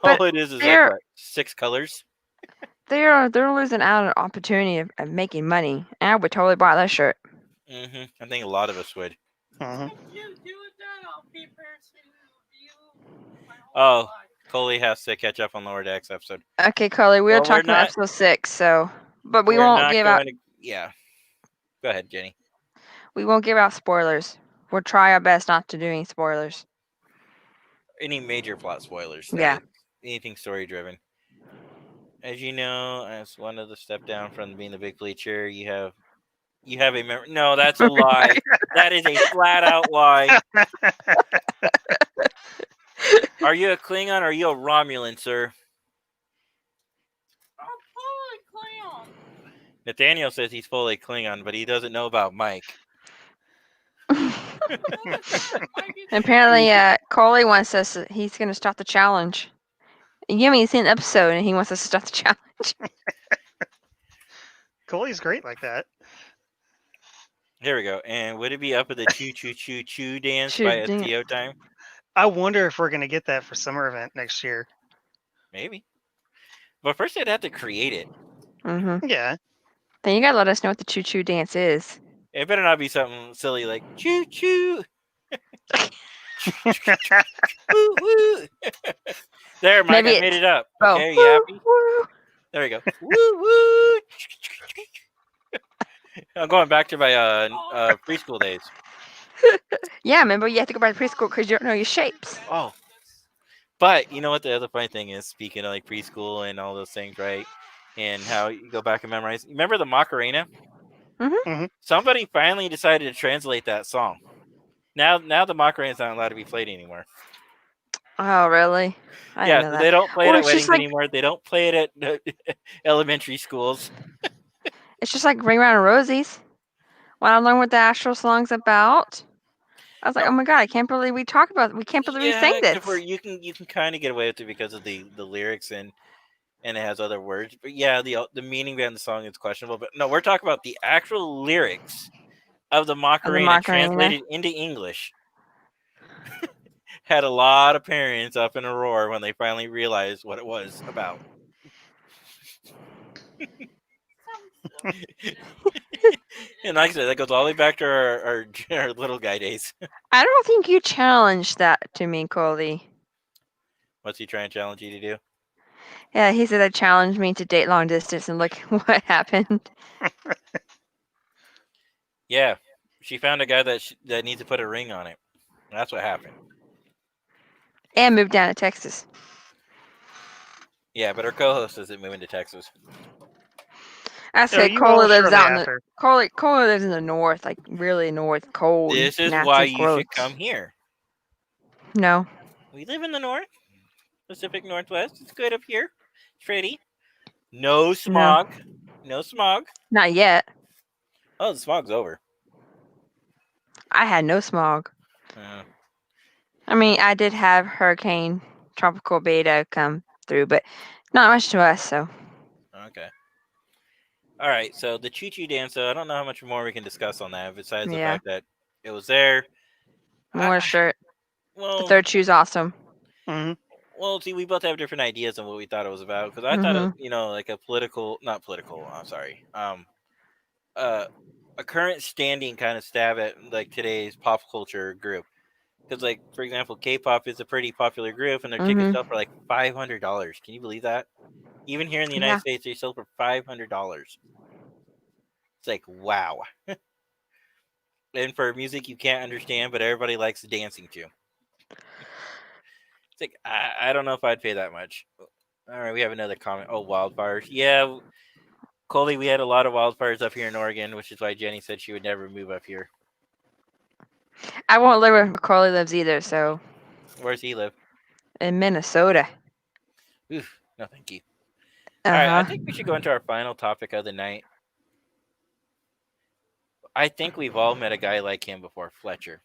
But All it is like they're- what, 6 colors. they're losing out on an opportunity of making money. And I would totally buy that shirt. Mm-hmm. I think a lot of us would. Mhm. Oh, Coley has to catch up on Lower Decks episode. Okay, Carly, we're Well, we're talking about not- episode 6, so but we We're won't not give out going to. Yeah. Go ahead, Jenny. spoilers. We'll try our best not to do any spoilers. Any major plot spoilers? Yeah. Anything story driven. As you know, as one of the step down from being the big bleacher, you have a memory. No, that's a lie. That is a flat out lie. Are you a Klingon or are you a Romulan, sir? I'm fully Klingon. Nathaniel says he's fully Klingon, but he doesn't know about Mike. Apparently, Coley wants us. He's going to start the challenge. You haven't even seen the episode, and he wants us to start the challenge. Coley's great like that. Here we go. And would it be up at the choo choo choo choo dance Choo by dance. STO time? I wonder if we're gonna get that for summer event next year. Maybe. But first, they'd have to create it. Mm-hmm. Yeah. Then you gotta let us know what the choo choo dance is. It better not be something silly like choo choo. Woo, woo. There, Mike, Maybe I made it's it up. Oh, Okay, you happy? woo. There we go. Woo woo. I'm going back to my preschool days. Yeah, remember you have to go back to preschool because you don't know your shapes. Oh, but you know what the other funny thing is? Speaking of like preschool and all those things, right? And how you go back and memorize. Remember the Macarena? Somebody finally decided to translate that song. Now the Macarena's not allowed to be played anymore. Oh, really? I didn't know that. They don't play it Or at it's weddings just like anymore. They don't play it at elementary schools. it's just like Ring Around Rosie's. When I learned what the actual song's about, I was like, No. oh my god, I can't believe we talk about. We can't believe we sang except this. for you can kind of get away with it because of the lyrics and it has other words. But yeah, the meaning behind the song is questionable. But no, we're talking about the actual lyrics of the Macarena, Macarena. translated into English. Had a lot of parents up in a roar when they finally realized what it was about. And like I said, that goes all the way back to our little guy days. I don't think you challenged that to me, Coley. What's he trying to challenge you to do? Yeah, he said that challenged me to date long distance, and look what happened. Yeah, she found a guy that needs to put a ring on it. That's what happened. And moved down to Texas. Yeah, but her co-host isn't moving to Texas. I So said you Coley will lives shortly out in the after. Coley lives in the north, like really north, cold. This is nasty, why you gross. should come here. No, We live in the north, Pacific Northwest. It's good up here. It's pretty. No smog. No smog. not yet. Oh, the smog's over. I had no smog. I mean, I did have Hurricane Tropical Beta come through, but not much to us. So Okay. All right. So the Choo Choo Dance. So I don't know how much more we can discuss on that besides the Yeah. fact that it was there. more shirt. Well, The third shoe's awesome. hmm well, see, we both have different ideas on what we thought it was about. Because I thought it, like a not political. I'm sorry. A current standing kind of stab at like today's pop culture group. Because, like, for example, K-pop is a pretty popular group, and their tickets sell for like $500. Can you believe that? Even here in the United States, they sell for $500. It's like, wow. And for music you can't understand, but everybody likes dancing to. It's like, I don't know if I'd pay that much. All right, we have another comment. Oh, wildfires. Yeah, Coley, we had a lot of wildfires up here in Oregon, which is why Jenny said she would never move up here. I won't live where Macaulay lives either. So Where's he live? in Minnesota. Oof, no thank you. All right, I think we should go into our final topic of the night. I think we've all met a guy like him before, Fletcher.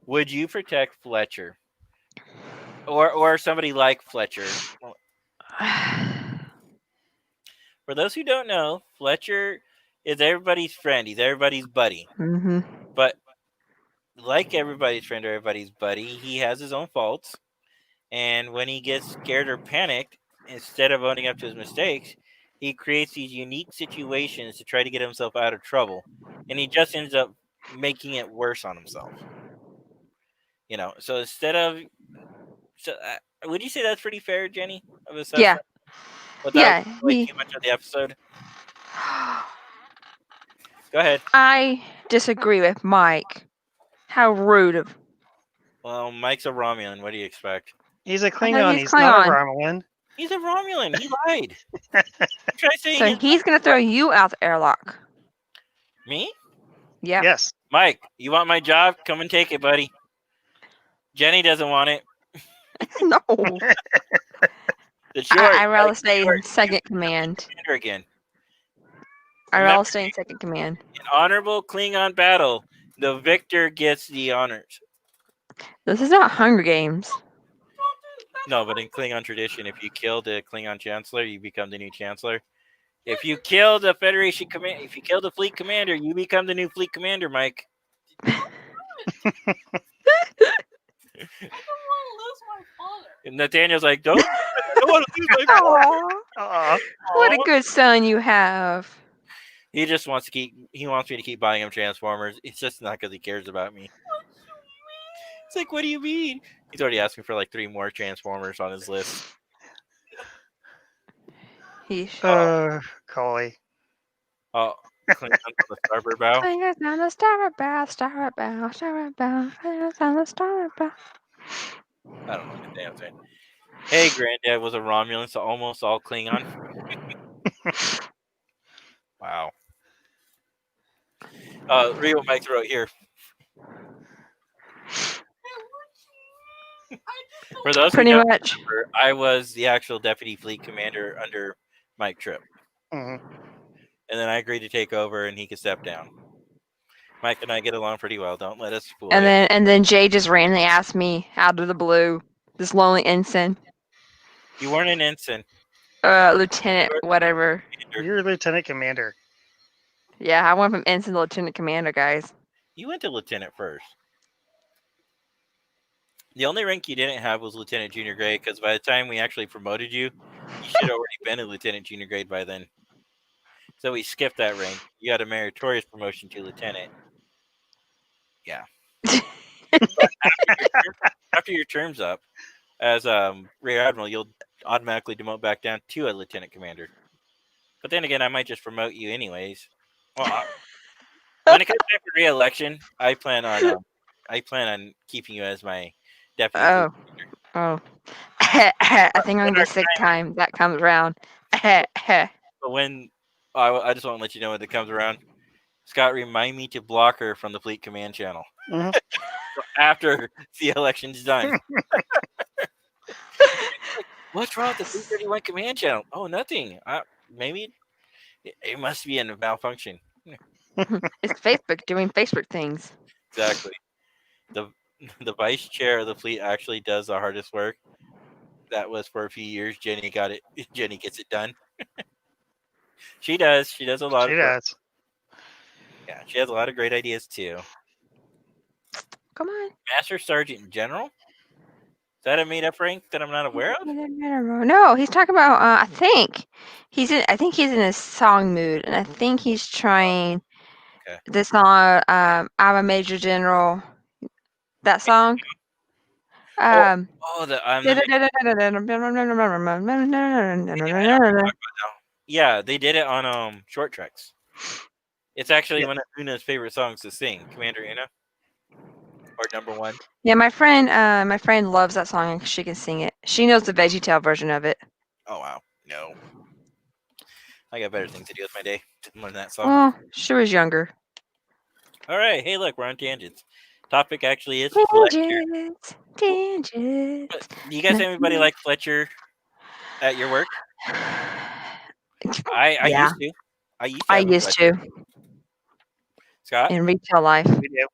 Would you protect Fletcher? Or somebody like Fletcher? For those who don't know, Fletcher is everybody's friend. He's everybody's buddy. But like everybody's friend or everybody's buddy, he has his own faults. And when he gets scared or panicked, instead of owning up to his mistakes, he creates these unique situations to try to get himself out of trouble. And he just ends up making it worse on himself. You know, so instead of... would you say that's pretty fair, Jenny? Of assessment? Yeah. Without too much of the episode? Go ahead. I disagree with Mike. How rude of... Well, Mike's a Romulan. What do you expect? He's a Klingon. he's not a Klingon. Romulan. He's a Romulan. He lied. Try saying So he's gonna throw you out the airlock. Me? Yeah. Yes. Mike, you want my job? Come and take it, buddy. Jenny doesn't want it. No. It's yours. I rather stay in second command. Again. I rather stay in second command. In honorable Klingon battle, the victor gets the honors. This is not Hunger Games. No, but in Klingon tradition, if you kill the Klingon chancellor, you become the new chancellor. If you kill the Federation command, if you kill the fleet commander, you become the new fleet commander, Mike. And Nathaniel's like, I don't want to lose my father. What a good son you have. He just wants to keep. He wants me to keep buying him Transformers. It's just not because he cares about me. It's like, what do you mean? He's already asking for like 3 more Transformers on his list. Coley. Oh, Klingons on the starboard bow. Fingers on the starboard bow, starboard bow, starboard bow, fingers on the starboard bow. I don't know what the damn thing. Hey, Granddad was a Romulan, so almost all Klingon. Wow. Rio Mike wrote here. For those who Pretty don't much. remember, I was the actual deputy fleet commander under Mike Tripp, Mhm. and then I agreed to take over, and he could step down. Mike and I get along pretty well. Don't let us fool you. And then Jay just randomly asked me out of the blue, this lonely ensign, You weren't an ensign. lieutenant, whatever. You're lieutenant commander. Yeah, I went from ensign to lieutenant commander, guys. You went to lieutenant first. The only rank you didn't have was lieutenant junior grade, because by the time we actually promoted you, you should have already been a lieutenant junior grade by then. So we skipped that rank. You got a meritorious promotion to lieutenant. Yeah. After your term's up as rear admiral, you'll automatically demote back down to a lieutenant commander. But then again, I might just promote you anyways. Well, when it comes time for re-election, I plan on keeping you as my deputy. Oh. Oh. I think I'm gonna be sick time that comes around. But when I just want to let you know when it comes around, Scott, remind me to block her from the Fleet Command channel after the election's done. What's wrong with the 331 Command channel? Oh, nothing. Maybe it must be in a malfunction. It's Facebook doing Facebook things. Exactly. The vice chair of the fleet actually does the hardest work. That was for a few years. Jenny got it. Jenny gets it done. She does. She does a lot of work. Yeah, she has a lot of great ideas too. Come on. Master Sergeant in general? Is that a made-up rank that I'm not aware of? No, he's talking about. I think he's in a song mood, and I think he's trying the song. I'm a Major General. That song. I'm yeah, they did it on Short Treks. It's actually one of Una's favorite songs to sing, Commander Una, or number 1. Yeah, my friend loves that song and she can sing it. She knows the VeggieTale version of it. Oh wow, no, I got better things to do with my day than learn that song. Well, she was younger. All right, hey, look, we're on tangents. Topic actually is Tangents. Do you guys have anybody like Fletcher at your work? I used to. I used to. Scott? Mm-hmm. In retail life. We do.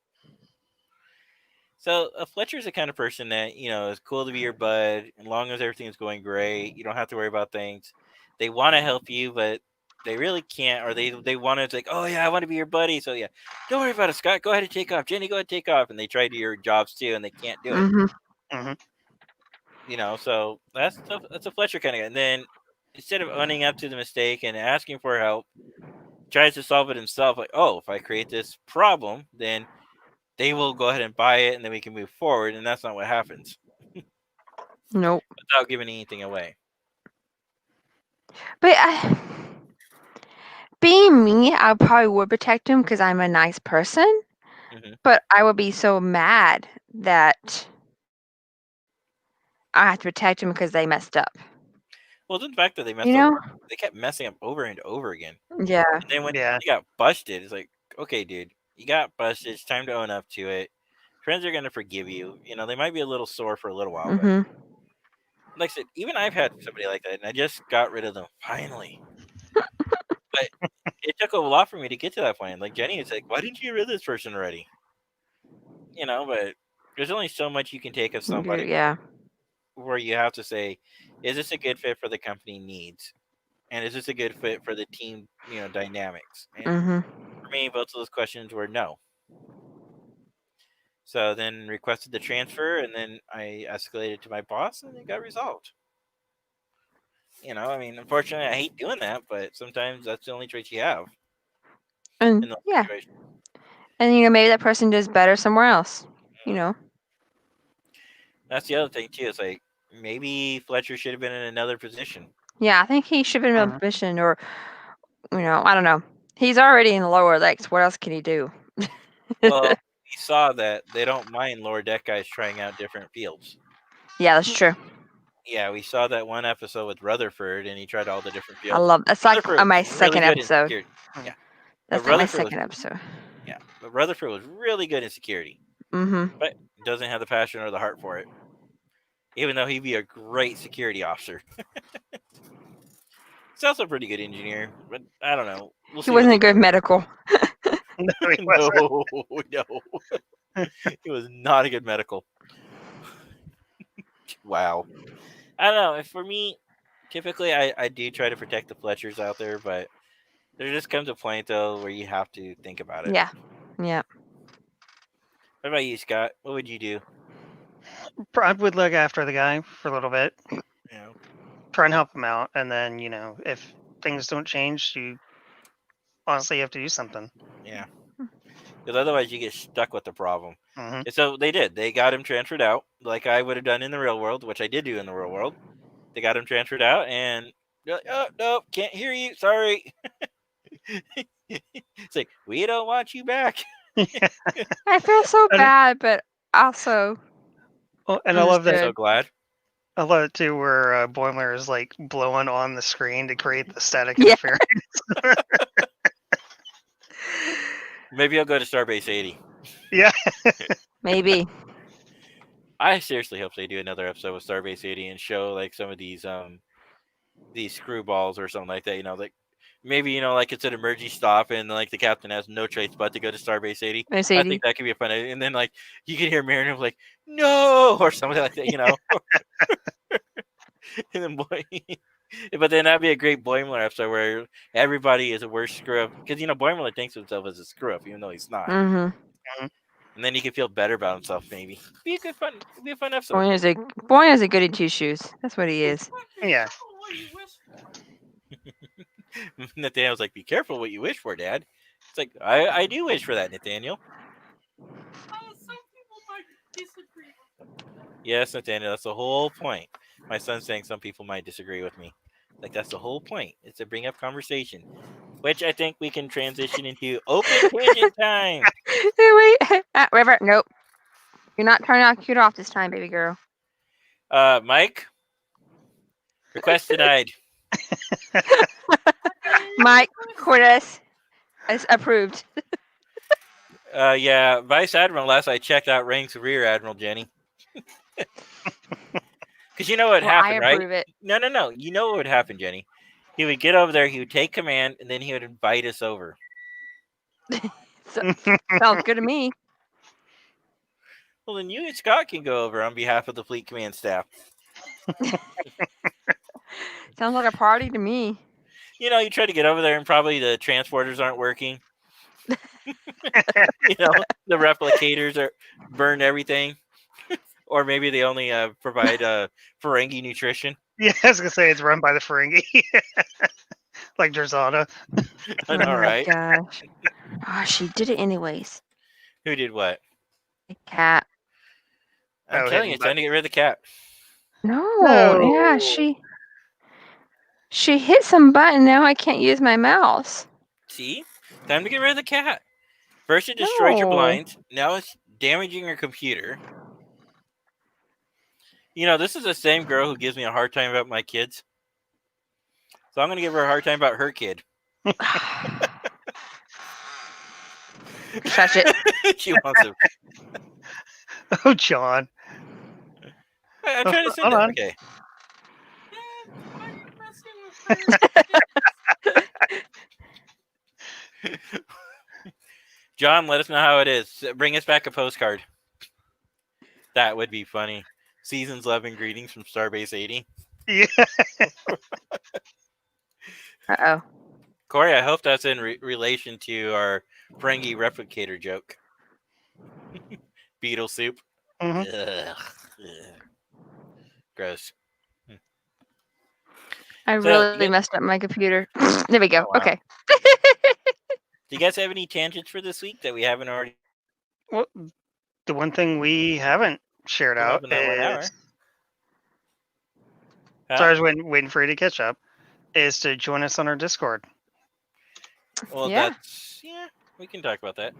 So Fletcher's the kind of person that, it's cool to be your bud. As long as everything's going great, you don't have to worry about things. They want to help you, but they really can't, or they want to like, oh yeah, I want to be your buddy. So yeah, don't worry about it, Scott. Go ahead and take off. Jenny, go ahead and take off. And they try to do your jobs too, and they can't do it. So that's a Fletcher kind of guy. And then instead of owning up to the mistake and asking for help, tries to solve it himself. Like, oh, if I create this problem, then they will go ahead and buy it, and then we can move forward. And that's not what happens. Nope. Without giving anything away. But being me, I probably would protect him because I'm a nice person. But I would be so mad that I have to protect him because they messed up. Well, the fact that they messed up, they kept messing up over and over again. Yeah. And then when they got busted, it's like, okay, dude, you got busted. It's time to own up to it. Friends are going to forgive you. They might be a little sore for a little while. But like I said, even I've had somebody like that, and I just got rid of them finally. But it took a lot for me to get to that point. Like Jenny is like, why didn't you get rid of this person already? But there's only so much you can take of somebody. Yeah. Where you have to say, is this a good fit for the company needs? And is this a good fit for the team, dynamics? And for me, both of those questions were no. So then requested the transfer, and then I escalated to my boss, and it got resolved. Unfortunately, I hate doing that, but sometimes that's the only choice you have. And in the yeah, situation. and maybe that person does better somewhere else. You know. That's the other thing too. It's like maybe Fletcher should have been in another position. Yeah, I think he should have been Mhm. a mission, or I don't know. He's already in the lower decks. What else can he do? Well, we saw that they don't mind lower deck guys trying out different fields. Yeah, that's true. Yeah, we saw that one episode with Rutherford, and he tried all the different I fields. love that's like Rutherford my was second really good in episode. security. Yeah, That's but like my Rutherford was second episode. yeah, but Rutherford was really good in security, Mm-hmm. but doesn't have the passion or the heart for it. Even though he'd be a great security officer. He's also a pretty good engineer, but I don't know. We'll He see what wasn't they a good do. medical. No, he wasn't. No. He was not a good medical. Wow. I don't know. For me, typically I do try to protect the Fletchers out there, but there just comes a point though where you have to think about it. Yeah. Yeah. What about you, Scott? What would you do? I would look after the guy for a little bit, You know, try and help him out, and then if things don't change, you honestly have to do something. yeah. Because otherwise you get stuck with the problem. Hmm. And so they did. They got him transferred out, like I would have done in the real world, which I did do in the real world. They got him transferred out, and they're like, "Oh no, can't hear you. Sorry." It's like, we don't want you back. I feel so And- bad, but also Oh, and I love that. So glad. I love it too, where Boimler is like blowing on the screen to create the static Yeah. interference. Maybe I'll go to Starbase 80. Yeah. maybe. I seriously hope they do another episode with Starbase 80 and show like some of these screwballs or something like that. Like maybe like it's an emergency stop and like the captain has no choice but to go to Starbase 80. Miss I 80. think that could be a fun. And then like you can hear Mariner like no or something like that. And then but then that'd be a great Boimler episode where everybody is a worse screw up because Boimler thinks of himself as a screw up even though he's not. Mm-hmm. And then he can feel better about himself. Maybe be a fun episode. Boy is a goody two shoes. That's what he is. Yeah. Nathaniel's like, be careful what you wish for, Dad. It's like, I do wish for that, Nathaniel. Some people might disagree with them. Yes, Nathaniel, that's the whole point. My son's saying some people might disagree with me. Like, that's the whole point. It's to bring up conversation. Which I think we can transition into open tangent time. Wait. River, nope. You're not turning our computer off this time, baby girl. Mike? Request denied. Mike Cordes is approved. Yeah, Vice Admiral, last I checked, outranks Rear Admiral Jenny. Because you know what happened, I right? approve it. No. You know what would happen, Jenny? He would get over there, he would take command, and then he would invite us over. Sounds good to me. Well, then you and Scott can go over on behalf of the Fleet Command staff. Sounds like a party to me. You try to get over there, and probably the transporters aren't working. The replicators burn everything. Or maybe they only provide Ferengi nutrition. Yeah, I was gonna say it's run by the Ferengi, like Drazana. I know, right? Gosh. Oh, she did it anyways. Who did what? A cat. I'm Oh, telling you, hidden it's time to get rid of the cat. No. Yeah, she hit some button. Now I can't use my mouse. See? Time to get rid of the cat. First it destroyed your No. blinds. Now it's damaging your computer. This is the same girl who gives me a hard time about my kids. So I'm going to give her a hard time about her kid. Touch it. She wants to. Oh, John. I'm trying to send Hold it. on. Okay. Dad, why are you messing with my John, let us know how it is. Bring us back a postcard. That would be funny. Season's love and greetings from Starbase 80. Yeah. Uh-oh. Corey, I hope that's in relation to our Ferengi replicator joke. Beetle soup. Mhm. Ugh. Gross. I So, really messed up my computer. There we go. Oh, wow. Okay. Do you guys have any tangents for this week that we haven't already Well, the one thing we haven't shared come out up in that 1 hour? is, Huh? sorry, I was waiting for you to catch up, is to join us on our Discord. Well, Yeah. we can talk about that.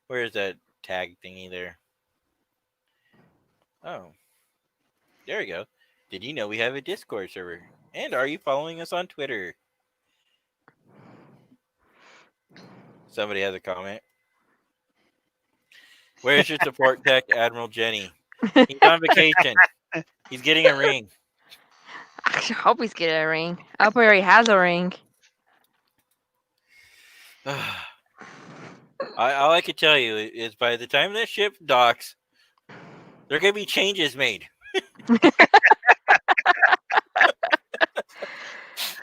Where is that tag thingy there? Oh, there we go. Did you know we have a Discord server? And are you following us on Twitter? Somebody has a comment. Where's your support tech, Admiral Jenny? He's on vacation. He's getting a ring. I hope he's getting a ring. I hope he already has a ring. All I can tell you is by the time that ship docks, there are going to be changes made.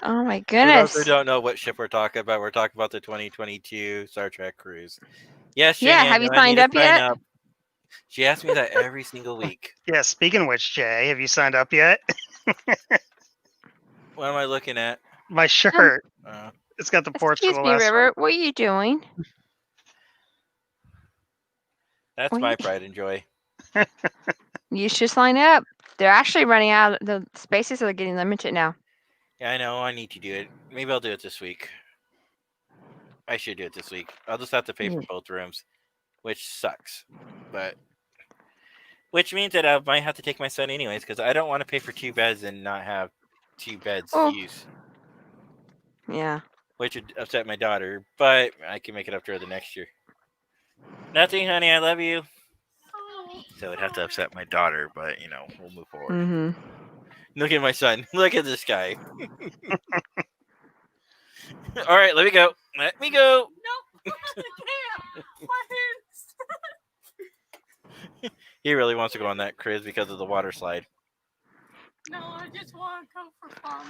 Oh my For those who goodness. don't know what ship we're talking about, we're talking about the 2022 Star Trek cruise. Yes, Yeah, Jenny, I have you know I need signed to up sign yet? up. She asks me that every single week. Yeah, speaking of which, Jay, have you signed up yet? What am I looking at? My shirt. Uh, It's got the ports for Excuse the me, last River. What are you doing? that's Wait. my pride and joy. You should sign up. They're actually running out. The spaces are getting limited now. Yeah, I know. I need to do it. Maybe I'll do it this week. I should do it this week. I'll just have to pay for both rooms, which sucks. But which means that I might have to take my son anyways, because I don't want to pay for 2 beds and not have 2 beds Oh. to use. Yeah. Which would upset my daughter, but I can make it up to her the next year. Nothing, honey. I love you. So it'd have to upset my daughter, but we'll move forward. Mm-hmm. Look at my son. Look at this guy. All right, let me go. Let me go. No, I can't. My hands. He really wants to go on that cruise because of the water slide. No, I just want to go for fun.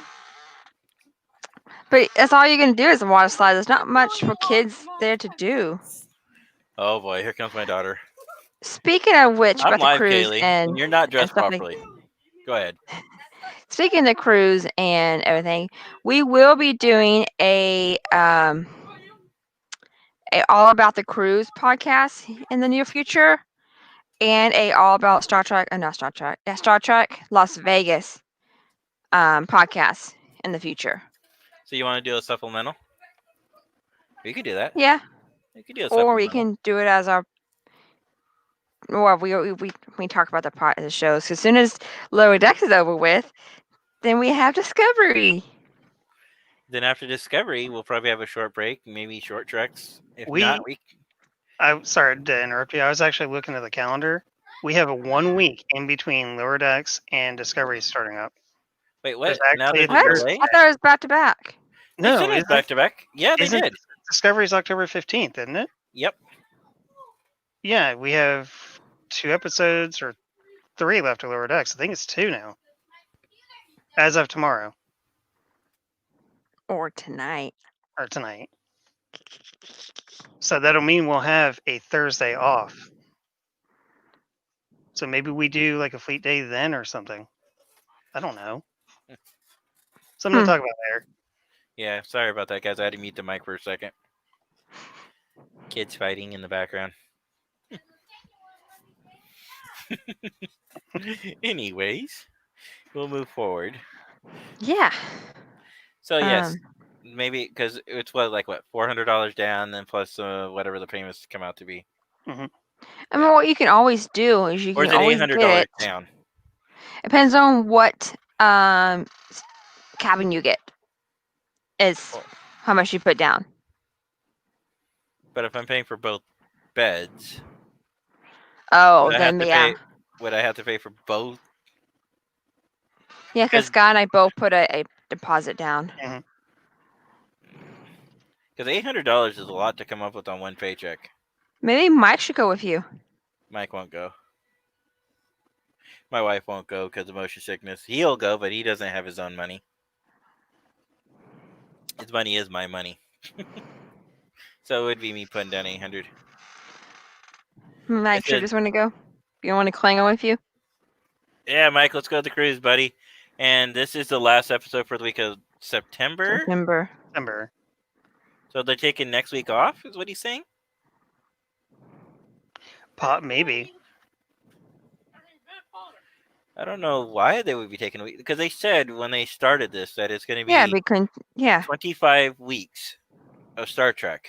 But that's all you're gonna do is the water slide. There's not much for kids there to do. Oh boy, here comes my daughter. Speaking of which, I'm about the live, cruise Kaylee, and you're not dressed stuff like- properly. Go ahead. speaking of the cruise and everything, we will be doing a all about the cruise podcast in the near future, and a all about Star Trek, Star Trek Las Vegas podcast in the future. So you want to do a supplemental? We could do that. Yeah, We could do a or supplemental. we can do it as our. Or we talk about the shows. 'Cause as soon as Lower Decks is over with, then we have Discovery. Then after Discovery, we'll probably have a short break, maybe short treks. If We- not, we. I'm sorry to interrupt you. I was actually looking at the calendar. We have a 1 week in between Lower Decks and Discovery starting up. Wait, what? There's Now actually there's a a What? delay? I thought it was back to back. They said No, it was isn't- back to back. Yeah, they isn't- did. Discovery's October 15th, isn't it? Yep. Yeah, we have 2 episodes or 3 left of Lower Decks. I think it's 2 now. As of tomorrow Or tonight. or tonight. So that'll mean we'll have a Thursday off. So maybe we do like a fleet day then or something. I don't know. Something to talk about later. Yeah, sorry about that, guys. I had to mute the mic for a second. Kids fighting in the background. Anyways, we'll move forward. Yeah. So yes, maybe because it's what $400 down, then plus whatever the payments come out to be, I mean, what you can always do is you or is can it always $800 get it. down? Depends on what cabin you get. Is Well, how much you put down. but if I'm paying for both beds, Oh, would I have then to yeah. pay? Would I have to pay for both? Yeah, because 'cause- Scott and I both put a deposit down. Because $800 is a lot to come up with on one paycheck. Maybe Mike should go with you. Mike won't go. My wife won't go because of motion sickness. He'll go, but he doesn't have his own money. His money is my money. So it would be me putting down 800. Mike should said- just want to go. You don't want to cling on with you? Yeah, Mike, let's go to the cruise, buddy. And this is the last episode for the week of September. September. September. So they're taking next week off, is what he's saying? Maybe. I don't know why they would be taking a week, because they said when they started this that it's going to be Yeah, because yeah, 25 weeks of Star Trek.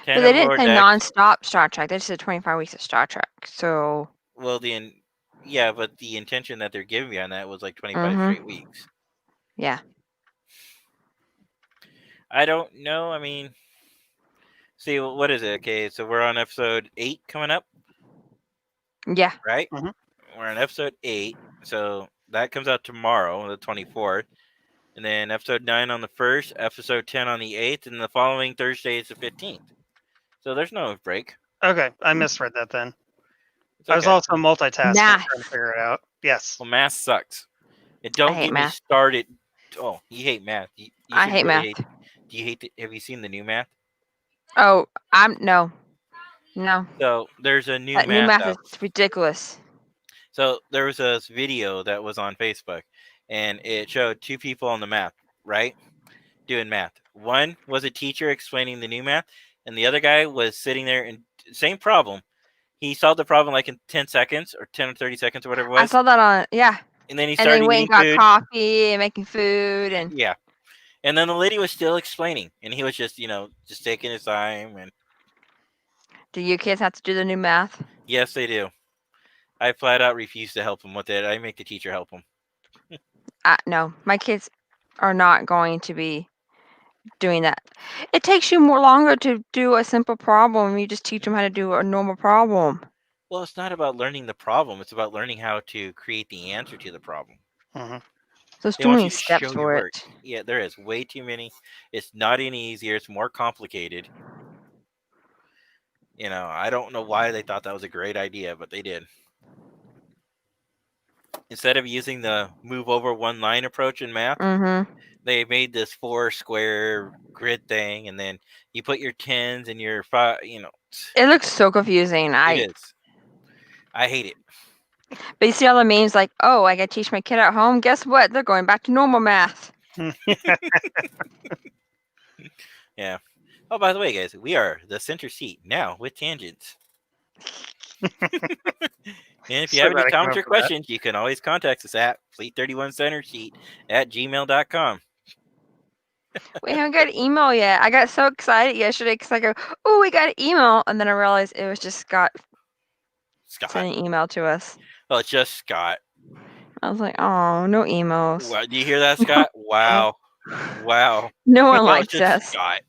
10 but they of didn't Lower say Decks. non-stop Star Trek. They just said 25 weeks of Star Trek. So Well, yeah, but the intention that they're giving me on that was like 25 Mhm. straight weeks. yeah, I don't know. I mean, see, what is it? Okay, so we're on episode 8 coming up, yeah. right? Mhm. We're on episode 8, so that comes out tomorrow, the 24th. And then episode 9 on the 1st, episode 10 on the 8th, and the following Thursday is the 15th. So there's no break. Okay, I misread that then. It's I was okay. also multitasking, Math. trying to figure it out. Yes. Well, math sucks. And don't hate get me math. started. Oh, you hate math. You I should hate really math. do you hate? Have you seen the new math? Oh, no. So there's a new That new math math out. is ridiculous. So there was a video that was on Facebook, and it showed two people on the map, right, doing math. One was a teacher explaining the new math, and the other guy was sitting there and same problem. He solved the problem like in 10 seconds or 10 or 30 seconds or whatever it I was. saw that on And then he and started then went eating and got food. coffee and making food and Yeah. And then the lady was still explaining, and he was just, just taking his time. And do you kids have to do the new math? yes, they do. I flat out refuse to help him with it. I make the teacher help him. No, my kids are not going to be doing that. It takes you more longer to do a simple problem. You just teach them how to do a normal problem. Well, it's not about learning the problem. It's about learning how to create the answer to the problem. Hmm. There's They too want many you to steps show for your it. work. Yeah, there is way too many. It's not any easier. It's more complicated. I don't know why they thought that was a great idea, but they did. Instead of using the move over one line approach in math, Mm-hmm. they made this 4 square grid thing, and then you put your 10s and your 5. It looks so confusing. It is. I hate it. But you see all the memes like, oh, I got to teach my kid at home. Guess what? They're going back to normal math. Yeah. Oh, by the way, guys, we are the center seat now with tangents. And if you have any comments or questions, you can always contact us at fleet31centerseat@gmail.com. We haven't got an email yet. I got so excited yesterday because I go, oh, we got an email. And then I realized it was just Scott sending an email to us. Oh, it's just Scott. I was like, oh, no emails. Wow, do you hear that, Scott? Wow. Wow. No one Well, likes it's just us. Scott.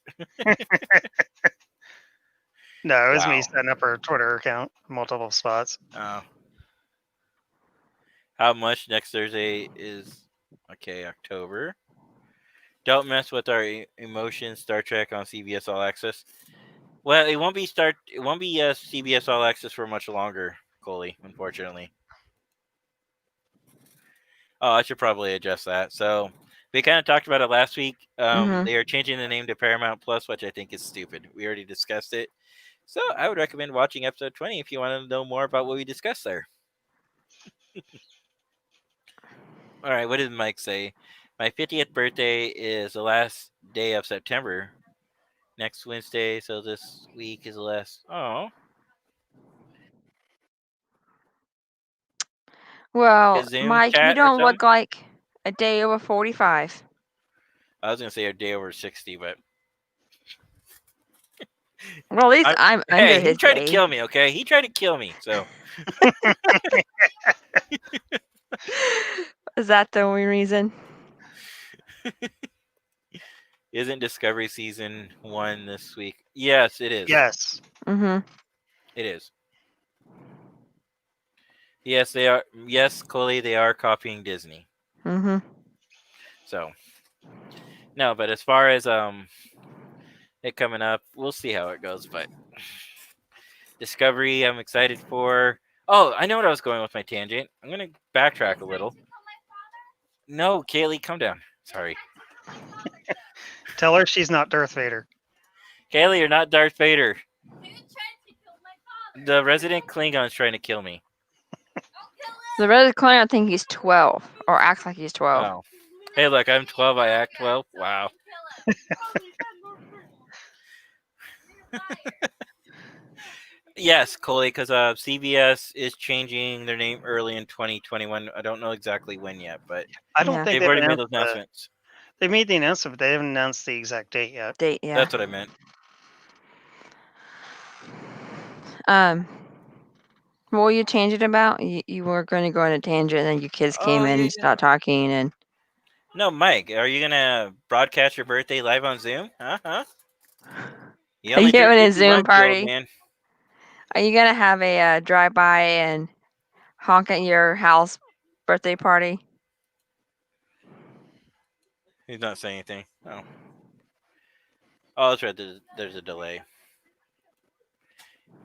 No, it was me Wow. setting up our Twitter account, multiple spots. Oh. How much next Thursday is? Okay, October. Don't mess with our emotions. Star Trek on CBS All Access. Well, it won't be CBS All Access for much longer, Coley. Unfortunately. Oh, I should probably adjust that. So we kind of talked about it last week. They are changing the name to Paramount Plus, which I think is stupid. We already discussed it. So I would recommend watching episode 20 if you want to know more about what we discussed there. All right, what did Mike say? My 50th birthday is the last day of September. Next Wednesday, so this week is the last. Oh. Well, Zoom Mike, chat you or don't look something? like a day over 45. I was going to say a day over 60, but. Well, at least I'm under Hey, his he tried day. to kill me, okay? He tried to kill me, so. Is that the only reason? Isn't Discovery Season 1 this week? Yes, it is. Yes. Mm-hmm. It is. Yes, they are. Yes, Coley, they are copying Disney. Mm-hmm. So. No, but as far as it coming up, we'll see how it goes, but Discovery, I'm excited for. Oh, I know what I was going with my tangent. I'm going to backtrack a little. No, Kaylee, come down. Sorry. Tell her she's not Darth Vader. Kaylee, you're not Darth Vader. The resident Klingon's trying to kill me. The Red Clan, I think he's 12, or acts like he's 12. Oh. Hey, look, I'm 12. I act 12. Wow. Yes, Coley, because CBS is changing their name early in 2021. I don't know exactly when yet, but I don't Yeah. think they've they've already made announced those announcements. they made the announcement, but they haven't announced the exact date yet. Date, yeah. That's what I meant. What were you changing about? You were going to go on a tangent, and then your kids came Oh, in yeah, and started talking, and No, Mike, are you gonna broadcast your birthday live on Zoom? Huh? You Are you only turned having a 51, Zoom you old party? man. Are you gonna have a drive-by and honk at your house birthday party? He's not saying anything. Oh, that's right. There's a delay.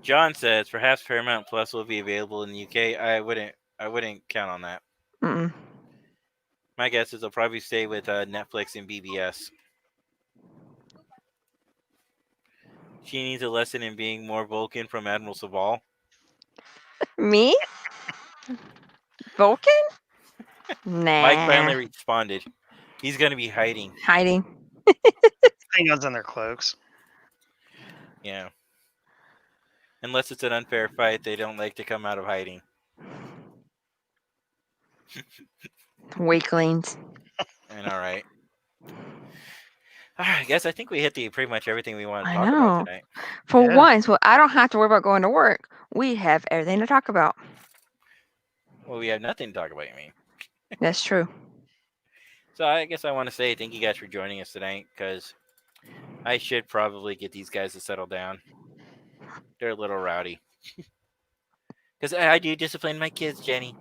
John says perhaps Paramount Plus will be available in the UK. I wouldn't count on that. Mm-mm. My guess is they'll probably stay with Netflix and BBS. She needs a lesson in being more Vulcan from Admiral Sabal. Me? Vulcan? Nah. Mike finally responded. He's gonna be hiding. Hiding. Hang-ons in their cloaks. Yeah. Unless it's an unfair fight, they don't like to come out of hiding. Weaklings. And all right. I guess I think we hit pretty much everything we want to I talk know. about tonight. For Yeah. once, well, I don't have to worry about going to work. We have everything to talk about. Well, we have nothing to talk about, you mean? That's true. So I guess I want to say thank you guys for joining us tonight, because I should probably get these guys to settle down. They're a little rowdy. Because I do discipline my kids, Jenny.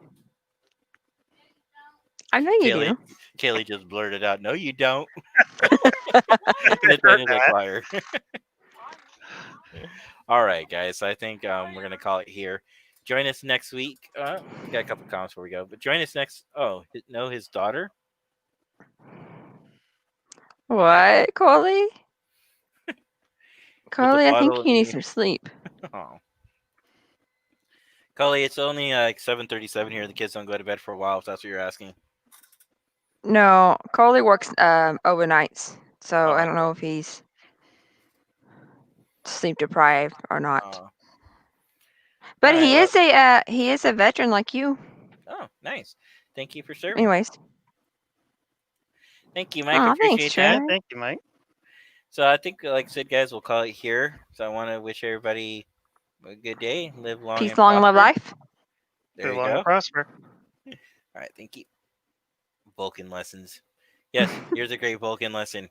I know you Kaylee, do. Kaylee just blurted out, "No, you don't." I It heard ended that. the choir. All right, guys. I think we're gonna call it here. Join us next week. We got a couple comments before we go, but join us next. Oh, no, his daughter. What, Coley? Coley, I think bottle you need in- some sleep. Oh, Coley, it's only like 7:37 here. The kids don't go to bed for a while. If that's what you're asking. No, Coley works overnights, so Oh, I don't know if he's sleep deprived or not. Oh. But Alright, he is a veteran like you. Oh, nice. Thank you for serving. Anyways. Thank you, Mike. Aw, Appreciate thanks, that. Trey. Thank you, Mike. So I think, like I said, guys, we'll call it here. So I want to wish everybody a good day. Live long Peace, and long, and love prosper. life. There Live you long go. and prosper. All right, thank you. Vulcan lessons. Yes, here's a great Vulcan lesson.